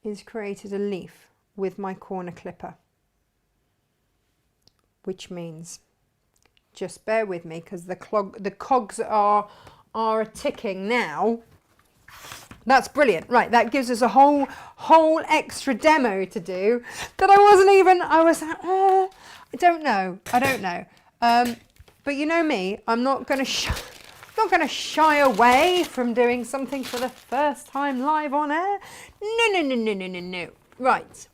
A: is created a leaf with my corner clipper, which means, just bear with me because the cogs are ticking now. That's brilliant. Right, that gives us a whole extra demo to do that I was like, oh, I don't know. But you know me, I'm not going to shy away from doing something for the first time live on air. No. Right.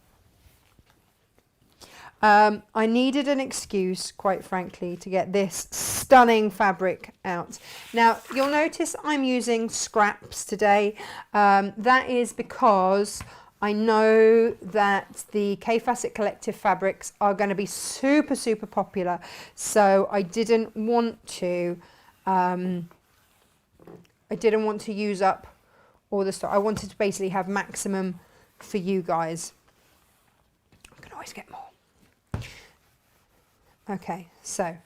A: I needed an excuse, quite frankly, to get this stunning fabric out. Now, you'll notice I'm using scraps today. That is because I know that the K-Facet Collective fabrics are going to be super, super popular. So I didn't want to use up all the stock. I wanted to basically have maximum for you guys. I can always get more. Okay, so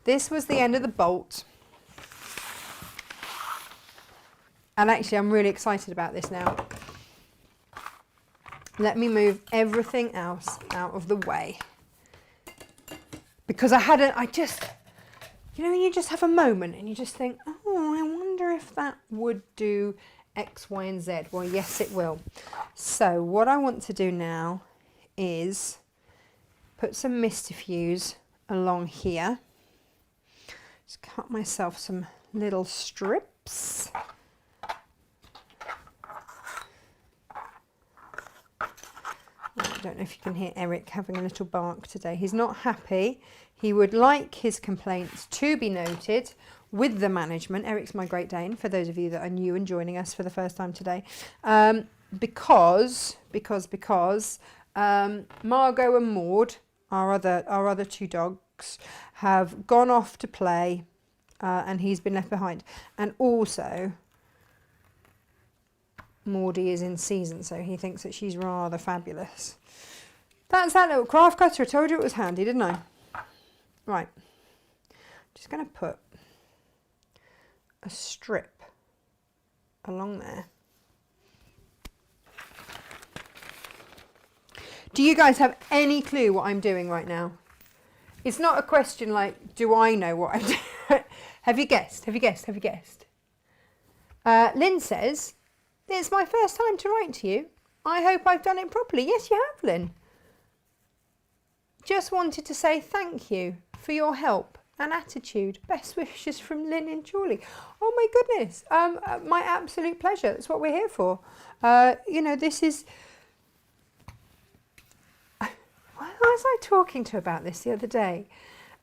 A: this was the end of the bolt. And actually, I'm really excited about this now. Let me move everything else out of the way. Because you know, you just have a moment and you just think, oh, I wonder if that would do X, Y, and Z. Well, yes, it will. So what I want to do now is put some Misty Diffuse along here. Just cut myself some little strips. I don't know if you can hear Eric having a little bark today. He's not happy. He would like his complaints to be noted with the management. Eric's my Great Dane, for those of you that are new and joining us for the first time today. Because Margot and Maud, our other two dogs, have gone off to play, and he's been left behind. And also, Maudie is in season, so he thinks that she's rather fabulous. That's that little craft cutter. I told you it was handy, didn't I? Right. Just going to put a strip along there. Do you guys have any clue what I'm doing right now? It's not a question like, do I know what I'm doing? Have you guessed? Lynn says, it's my first time to write to you. I hope I've done it properly. Yes, you have, Lynn. Just wanted to say thank you for your help and attitude. Best wishes from Lynn and Julie. Oh my goodness. My absolute pleasure. That's what we're here for. You know, this is... Why was I talking to about this the other day?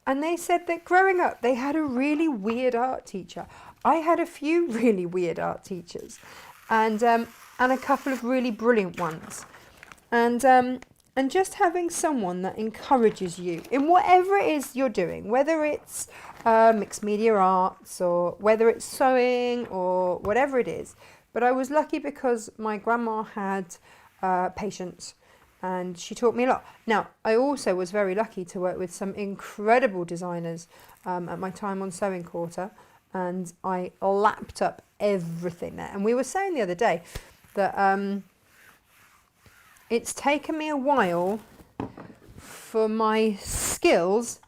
A: And they said that growing up, they had a really weird art teacher. I had a few really weird art teachers. And a couple of really brilliant ones, and just having someone that encourages you in whatever it is you're doing, whether it's mixed media arts or whether it's sewing or whatever it is. But I was lucky because my grandma had patience, and she taught me a lot. Now, I also was very lucky to work with some incredible designers at my time on Sewing Quarter. And I lapped up everything there. And we were saying the other day that it's taken me a while for my skills,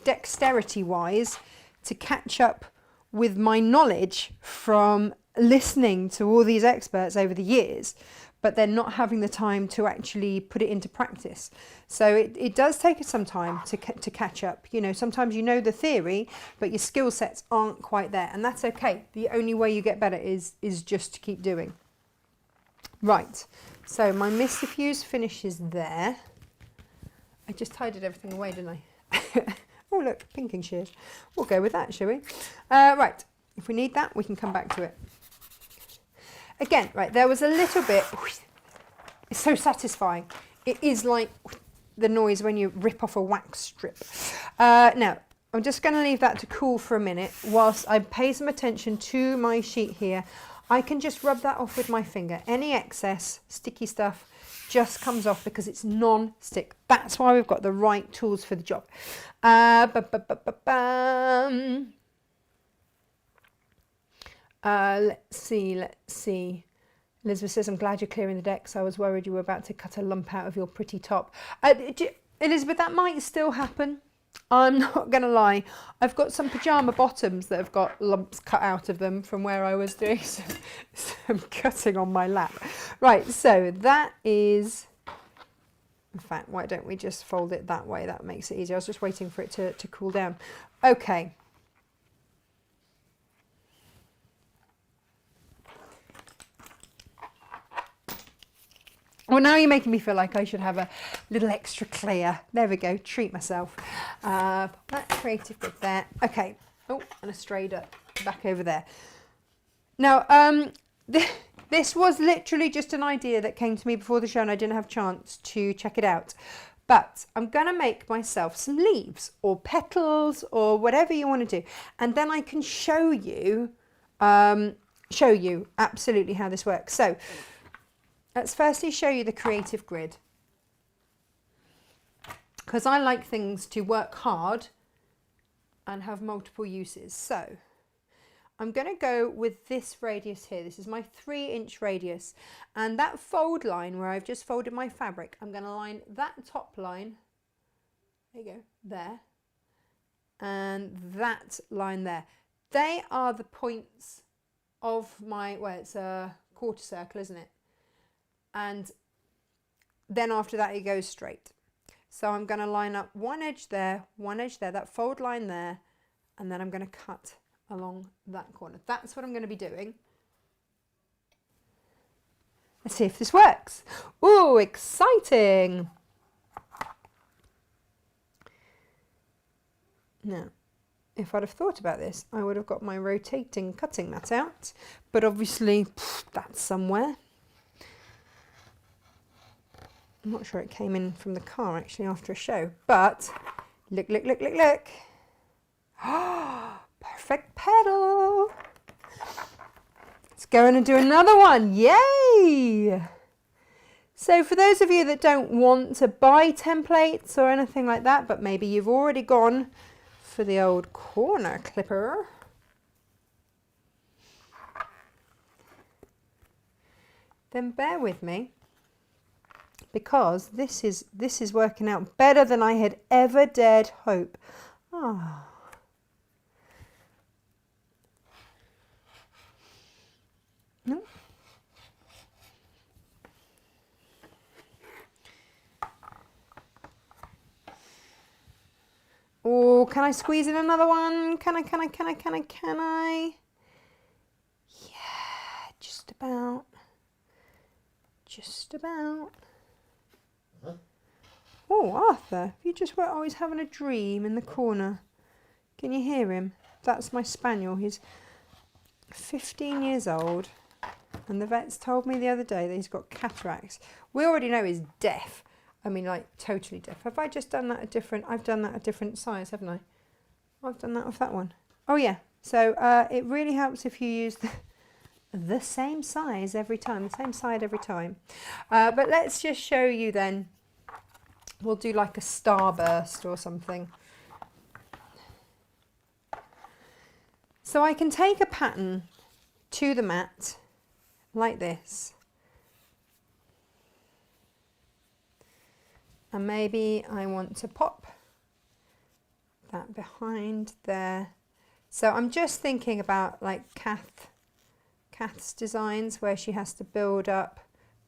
A: dexterity wise to catch up with my knowledge from listening to all these experts over the years, but then not having the time to actually put it into practice. So it does take us some time to catch up. You know, sometimes you know the theory, but your skill sets aren't quite there, and that's okay. The only way you get better is just to keep doing. Right, so my Misty Diffuse finishes there. I just tidied everything away, didn't I? Oh look, pinking shears. We'll go with that, shall we? Right, if we need that, we can come back to it. Again, right, there was a little bit, it's so satisfying. It is like the noise when you rip off a wax strip. Now, I'm just going to leave that to cool for a minute whilst I pay some attention to my sheet here. I can just rub that off with my finger. Any excess sticky stuff just comes off because it's non-stick. That's why we've got the right tools for the job. Let's see. Elizabeth says, I'm glad you're clearing the decks. I was worried you were about to cut a lump out of your pretty top. Elizabeth, that might still happen. I'm not going to lie. I've got some pyjama bottoms that have got lumps cut out of them from where I was doing some cutting on my lap. Right, so that is... In fact, why don't we just fold it that way? That makes it easier. I was just waiting for it to cool down. Okay. Well, now you're making me feel like I should have a little extra clear. There we go, treat myself. That creative bit there. Okay. Oh, and a straight up back over there. Now, this was literally just an idea that came to me before the show and I didn't have a chance to check it out. But I'm going to make myself some leaves or petals or whatever you want to do. And then I can show you absolutely how this works. So let's firstly show you the creative grid. Because I like things to work hard and have multiple uses. So I'm going to go with this radius here. This is my 3-inch radius. And that fold line where I've just folded my fabric, I'm going to line that top line, there you go, there, and that line there. They are the points of my, well, it's a quarter circle, isn't it? And then after that it goes straight. So I'm going to line up one edge there, that fold line there, and then I'm going to cut along that corner. That's what I'm going to be doing. Let's see if this works. Ooh, exciting! Now, if I'd have thought about this, I would have got my rotating cutting mat out, but obviously that's somewhere. I'm not sure it came in from the car actually after a show, but look. Oh, perfect petal. Let's go in and do another one. Yay! So for those of you that don't want to buy templates or anything like that, but maybe you've already gone for the old corner clipper, then bear with me, because this is working out better than I had ever dared hope. Ah. No. Oh, can I squeeze in another one? Can I? Yeah, just about. Huh? Oh, Arthur, you just were always having a dream in the corner. Can you hear him? That's my spaniel. He's 15 years old, and the vets told me the other day that he's got cataracts. We already know he's deaf. I mean, like, totally deaf. Have I just done that I've done that a different size, haven't I? I've done that with that one. Oh, yeah. So it really helps if you use the same size every time, the same side every time. But let's just show you then. We'll do like a starburst or something. So I can take a pattern to the mat like this. And maybe I want to pop that behind there. So I'm just thinking about like Kath's designs where she has to build up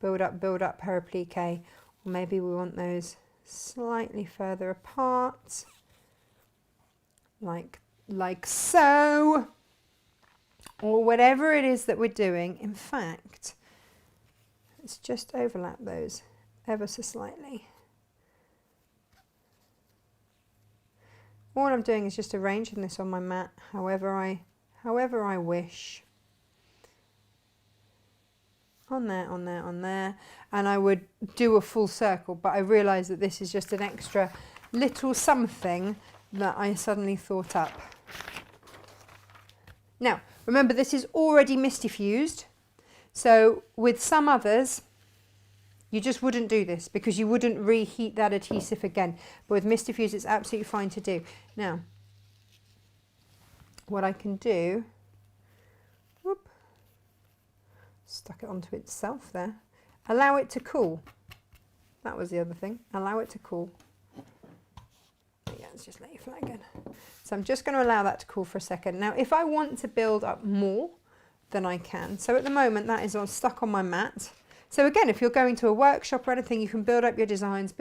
A: her applique, or maybe we want those slightly further apart, like so, or whatever it is that we're doing. In fact, let's just overlap those ever so slightly. All I'm doing is just arranging this on my mat however I wish. On there, on there, on there. And I would do a full circle, but I realised that this is just an extra little something that I suddenly thought up. Now, remember this is already Misty fused. So with some others, you just wouldn't do this because you wouldn't reheat that adhesive again. But with Misty Fuse, it's absolutely fine to do. Now, what I can do, whoop, stuck it onto itself there. Allow it to cool. That was the other thing. Allow it to cool. Yeah, let's just let you fly again. So I'm just going to allow that to cool for a second. Now, if I want to build up more, then I can. So at the moment, that is all stuck on my mat. So again, if you're going to a workshop or anything, you can build up your designs,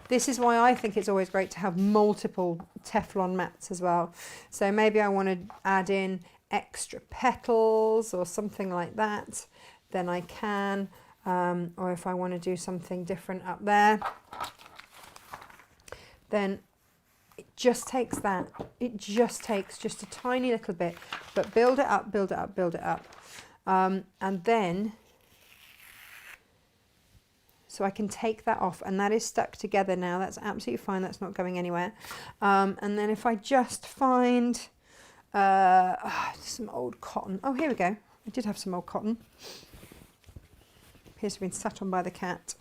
A: This is why I think it's always great to have multiple Teflon mats as well. So maybe I want to add in extra petals or something like that, then I can. Or if I want to do something different up there, then it just takes that. It just takes just a tiny little bit, but build it up, build it up, build it up. And then, so I can take that off, and that is stuck together now. That's absolutely fine. That's not going anywhere. And then if I just find some old cotton. Oh, here we go. I did have some old cotton. Appears to have been sat on by the cat.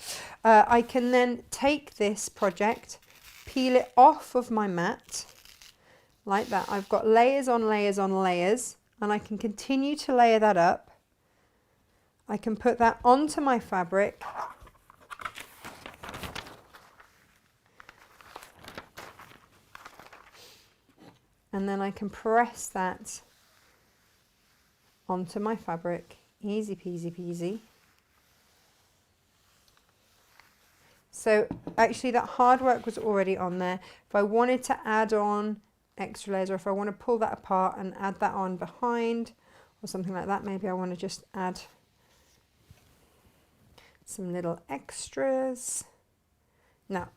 A: I can then take this project, peel it off of my mat like that. I've got layers on layers on layers, and I can continue to layer that up. I can put that onto my fabric. And then I can press that onto my fabric. Easy peasy peasy. So actually that hard work was already on there. If I wanted to add on extra layers, or if I want to pull that apart and add that on behind or something like that, maybe I want to just add some little extras. Now,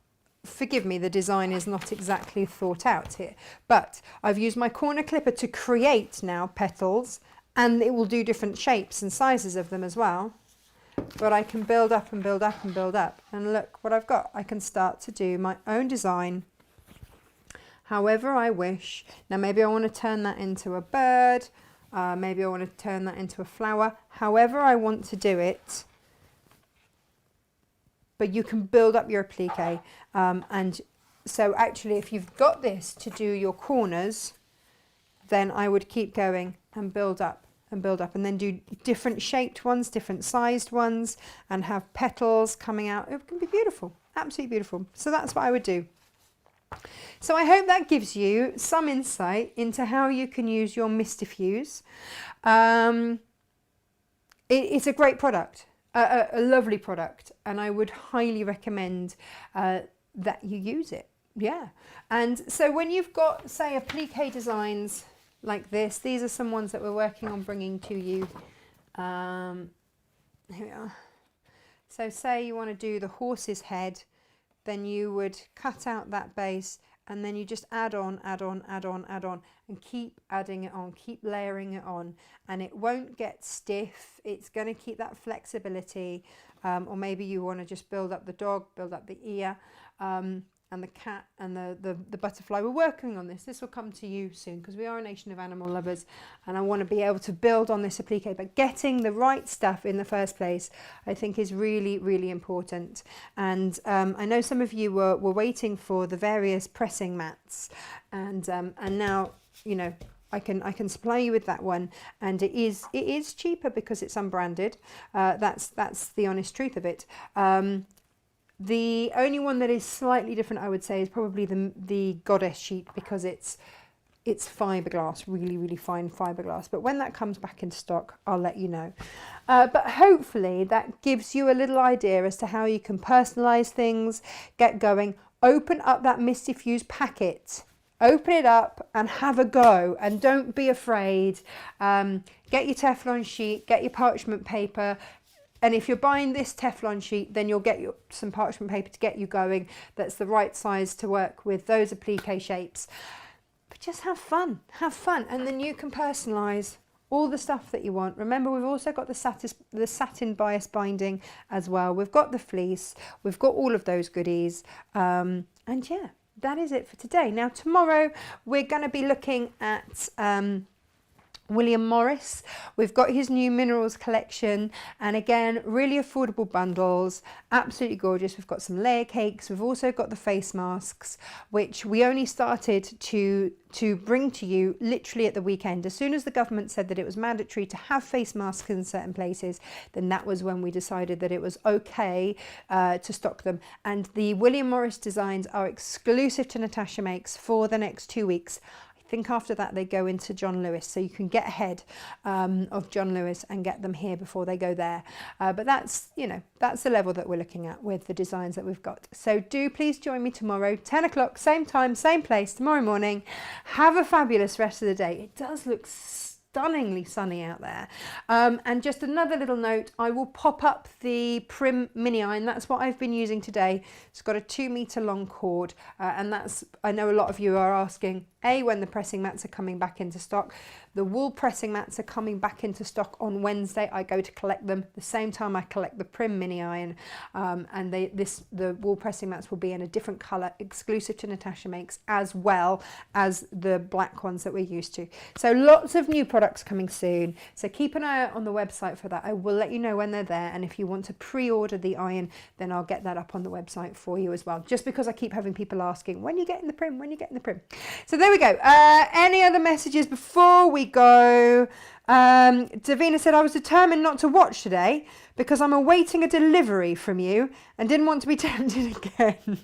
A: forgive me, the design is not exactly thought out here, but I've used my corner clipper to create now petals, and it will do different shapes and sizes of them as well. But I can build up and build up and build up, and look what I've got. I can start to do my own design however I wish. Now maybe I want to turn that into a bird, maybe I want to turn that into a flower, however I want to do it. But you can build up your applique. And so actually, if you've got this to do your corners, then I would keep going and build up and build up, and then do different shaped ones, different sized ones, and have petals coming out. It can be beautiful, absolutely beautiful. So that's what I would do. So I hope that gives you some insight into how you can use your Misty Fuse. It's a great product. A lovely product, and I would highly recommend that you use it. Yeah. And so when you've got, say, applique designs like this, these are some ones that we're working on bringing to you. Here we are. So say you want to do the horse's head, then you would cut out that base, and then you just add on, add on, add on, add on, and keep adding it on, keep layering it on, and it won't get stiff. It's going to keep that flexibility. Or maybe you want to just build up the dog, build up the ear, and the cat and the butterfly. We're working on this. This will come to you soon because we are a nation of animal lovers, and I want to be able to build on this applique. But getting the right stuff in the first place, I think, is really, really important. And I know some of you were waiting for the various pressing mats, and now, you know, I can supply you with that one, and it is cheaper because it's unbranded. That's the honest truth of it. The only one that is slightly different, I would say, is probably the Goddess sheet, because it's fiberglass, really, really fine fiberglass. But when that comes back in stock, I'll let you know. But hopefully that gives you a little idea as to how you can personalize things, get going. Open up that Misty Fuse packet. Open it up and have a go, and don't be afraid. Get your Teflon sheet, get your parchment paper. And if you're buying this Teflon sheet, then you'll get some parchment paper to get you going. That's the right size to work with those applique shapes. But just have fun, and then you can personalise all the stuff that you want. Remember, we've also got the satin bias binding as well. We've got the fleece, we've got all of those goodies. And yeah, that is it for today. Now, tomorrow we're going to be looking at William Morris. We've got his new minerals collection, and again, really affordable bundles, absolutely gorgeous. We've got some layer cakes. We've also got the face masks, which we only started to bring to you literally at the weekend. As soon as the government said that it was mandatory to have face masks in certain places, then that was when we decided that it was okay to stock them. And the William Morris designs are exclusive to Natasha Makes for the next 2 weeks. I think after that they go into John Lewis, so you can get ahead of John Lewis and get them here before they go there. But that's, you know, that's the level that we're looking at with the designs that we've got. So do please join me tomorrow, 10 o'clock, same time, same place, tomorrow morning. Have a fabulous rest of the day. It does look stunningly sunny out there. And just another little note, I will pop up the Prim mini iron. That's what I've been using today. It's got a 2-meter long cord, and that's, I know a lot of you are asking when the pressing mats are coming back into stock. The wool pressing mats are coming back into stock on Wednesday. I go to collect them the same time I collect the Prim mini iron, and the wool pressing mats will be in a different colour, exclusive to Natasha Makes, as well as the black ones that we're used to. So lots of new products coming soon, so keep an eye out on the website for that. I will let you know when they're there, and if you want to pre-order the iron, then I'll get that up on the website for you as well, just because I keep having people asking, when are you getting the Prim, when are you getting the Prim? So there we go. Any other messages before we go? Davina said, I was determined not to watch today because I'm awaiting a delivery from you and didn't want to be tempted again.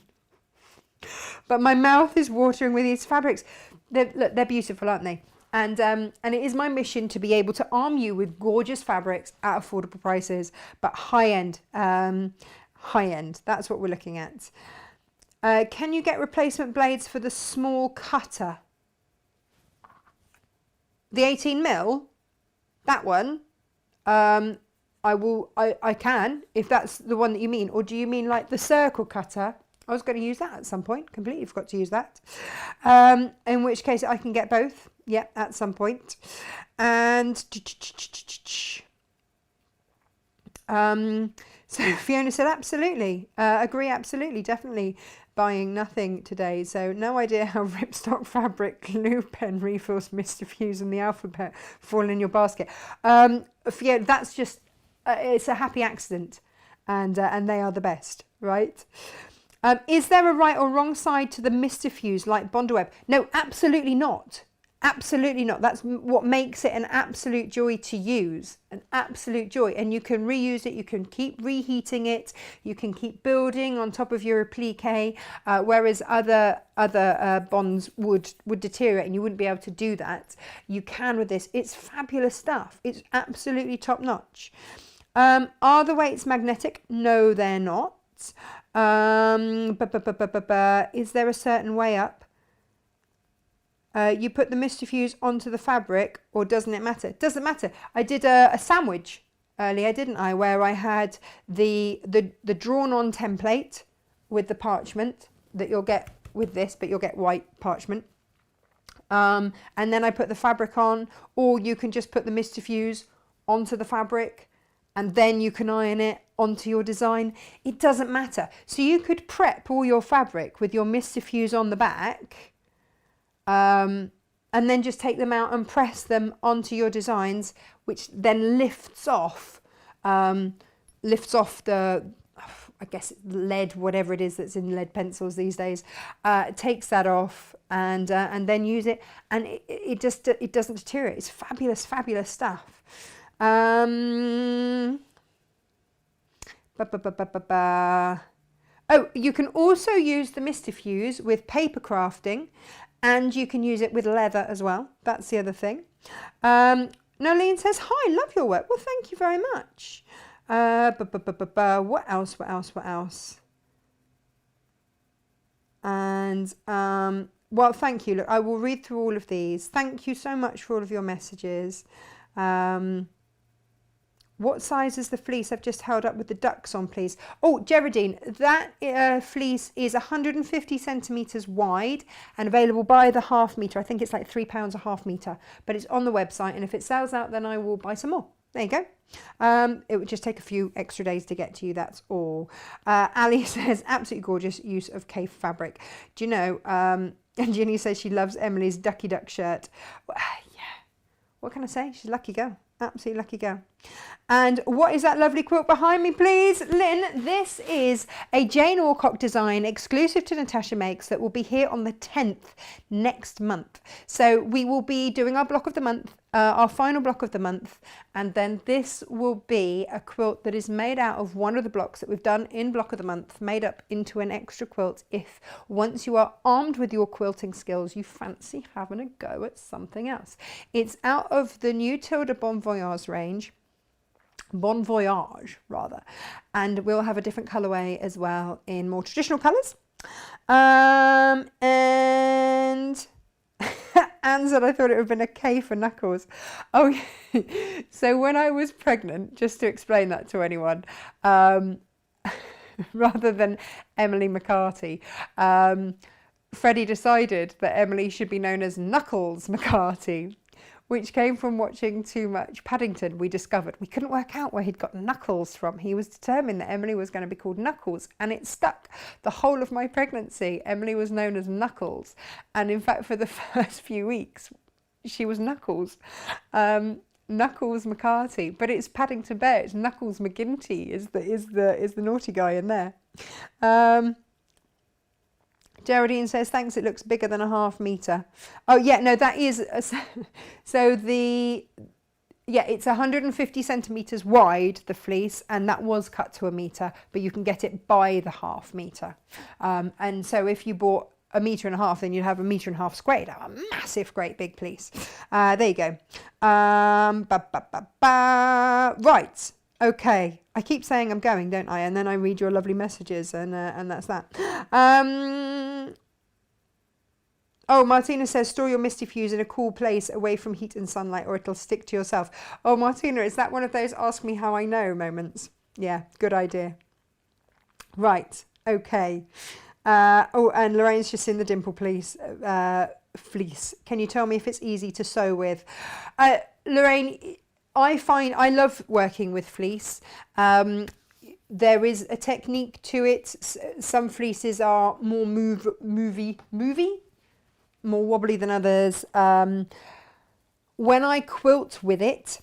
A: But my mouth is watering with these fabrics. They're beautiful, aren't they? And it is my mission to be able to arm you with gorgeous fabrics at affordable prices, but high end. That's what we're looking at. Can you get replacement blades for the small cutter? The 18mm, that one, I can, if that's the one that you mean. Or do you mean like the circle cutter? I was going to use that at some point, completely forgot to use that. In which case I can get both, yeah, at some point. And so Fiona said, absolutely, agree, absolutely, definitely. Buying nothing today, so no idea how ripstock fabric glue pen refills Mr. Fuse and the alphabet fall in your basket. Yeah, that's just it's a happy accident, and they are the best, right? Is there a right or wrong side to the Mr. Fuse like Bondaweb? No, absolutely not. Absolutely not. That's what makes it an absolute joy to use, an absolute joy. And you can reuse it, you can keep reheating it, you can keep building on top of your applique, whereas other bonds would deteriorate and you wouldn't be able to do that. You can with this. It's fabulous stuff. It's absolutely top notch. Are the weights magnetic? No, they're not. Is there a certain way up? You put the Mr. Fuse onto the fabric, or doesn't it matter? Doesn't matter. I did a sandwich earlier, didn't I, where I had the drawn-on template with the parchment that you'll get with this, but you'll get white parchment. And then I put the fabric on, or you can just put the Mr. Fuse onto the fabric, and then you can iron it onto your design. It doesn't matter. So you could prep all your fabric with your Mr. Fuse on the back, and then just take them out and press them onto your designs, which then lifts off the, I guess, lead, whatever it is that's in lead pencils these days. Takes that off and then use it, and it doesn't deteriorate. It's fabulous, fabulous stuff. Oh, you can also use the Diffuse with paper crafting, and you can use it with leather as well. That's the other thing. Nolene says, hi, love your work. Well, thank you very much. What else? What else? What else? And, well, thank you. Look, I will read through all of these. Thank you so much for all of your messages. What size is the fleece? I've just held up with the ducks on, please. Oh, Geraldine, that fleece is 150 centimetres wide and available by the half metre. I think it's like £3 a half metre, but it's on the website. And if it sells out, then I will buy some more. There you go. It would just take a few extra days to get to you. That's all. Ali says, absolutely gorgeous use of K fabric. Do you know, and Ginny says she loves Emily's Ducky Duck shirt. Well, yeah. What can I say? She's a lucky girl. Absolutely lucky girl. And what is that lovely quilt behind me, please? Lynn, this is a Jane Orcock design exclusive to Natasha Makes that will be here on the 10th next month. So we will be doing our block of the month, our final block of the month, and then this will be a quilt that is made out of one of the blocks that we've done in block of the month, made up into an extra quilt if once you are armed with your quilting skills, you fancy having a go at something else. It's out of the new Tilda Bon Voyage range. Bon Voyage, rather. And we'll have a different colourway as well in more traditional colours. And Anne said I thought it would have been a K for knuckles. Oh, so when I was pregnant, just to explain that to anyone, rather than Emily McCarthy, Freddie decided that Emily should be known as Knuckles McCarthy, which came from watching too much Paddington. We discovered we couldn't work out where he'd got Knuckles from. He was determined that Emily was going to be called Knuckles, and it stuck the whole of my pregnancy. Emily was known as Knuckles, and in fact for the first few weeks she was Knuckles. Knuckles McCarthy, but it's Paddington Bear. It's Knuckles McGinty is the naughty guy in there. Geraldine says, thanks, it looks bigger than a half metre. Oh, yeah, no, that is... So it's 150 centimetres wide, the fleece, and that was cut to a metre, but you can get it by the half metre. And so if you bought a metre and a half, then you'd have a metre and a half square. You'd have a massive, great big fleece. There you go. Right. Okay, I keep saying I'm going, don't I? And then I read your lovely messages, and that's that. Oh, Martina says, store your Misty Fuse in a cool place away from heat and sunlight, or it'll stick to yourself. Oh, Martina, is that one of those ask me how I know moments? Yeah, good idea. Right, okay. Oh, and Lorraine's just in the dimple, please. Fleece. Can you tell me if it's easy to sew with? Lorraine, I love working with fleece. There is a technique to it. Some fleeces are more movie, more wobbly than others. When I quilt with it,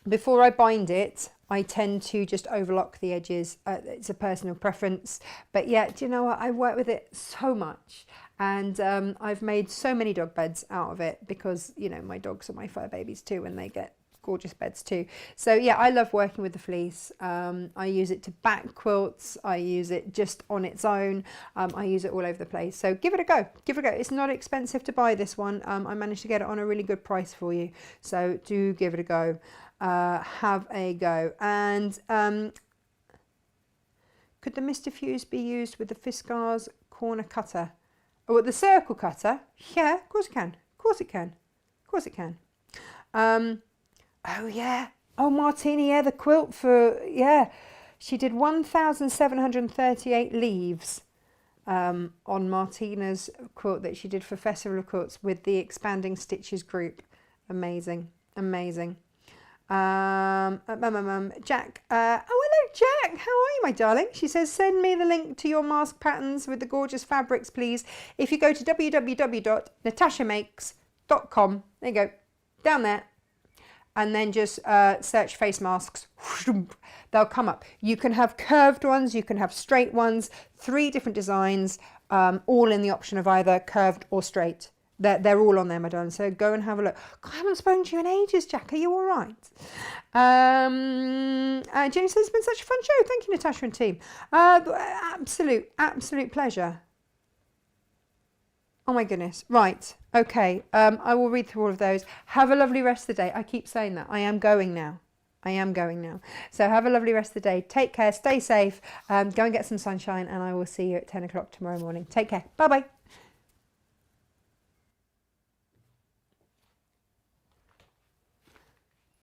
A: before I bind it, I tend to just overlock the edges. It's a personal preference. But yeah, do you know what? I work with it so much. And I've made so many dog beds out of it because, you know, my dogs are my fur babies too, and they get gorgeous beds too. So yeah, I love working with the fleece. I use it to back quilts. I use it just on its own. I use it all over the place. So give it a go. Give it a go. It's not expensive to buy this one. I managed to get it on a really good price for you. So do give it a go. Have a go. And could the Mr. Fuse be used with the Fiskars corner cutter? Oh, the circle cutter? Yeah, of course it can. Of course it can. Of course it can. Oh, yeah. Oh, Martina, yeah, the quilt for, yeah. She did 1,738 leaves on Martina's quilt that she did for Festival of Quilts with the Expanding Stitches group. Amazing. Amazing. Jack. Oh, hello, Jack. How are you, my darling? She says, send me the link to your mask patterns with the gorgeous fabrics, please. If you go to www.natashamakes.com, there you go, down there, and then just search face masks. They'll come up. You can have curved ones, you can have straight ones, 3 different designs, all in the option of either curved or straight. They're all on there, my darling. So go and have a look. God, I haven't spoken to you in ages, Jack. Are you all right? Jenny says it's been such a fun show. Thank you, Natasha and team. Absolute pleasure. Oh my goodness. Right. Okay. I will read through all of those. Have a lovely rest of the day. I keep saying that. I am going now. So have a lovely rest of the day. Take care. Stay safe. Go and get some sunshine, and I will see you at 10 o'clock tomorrow morning. Take care. Bye-bye.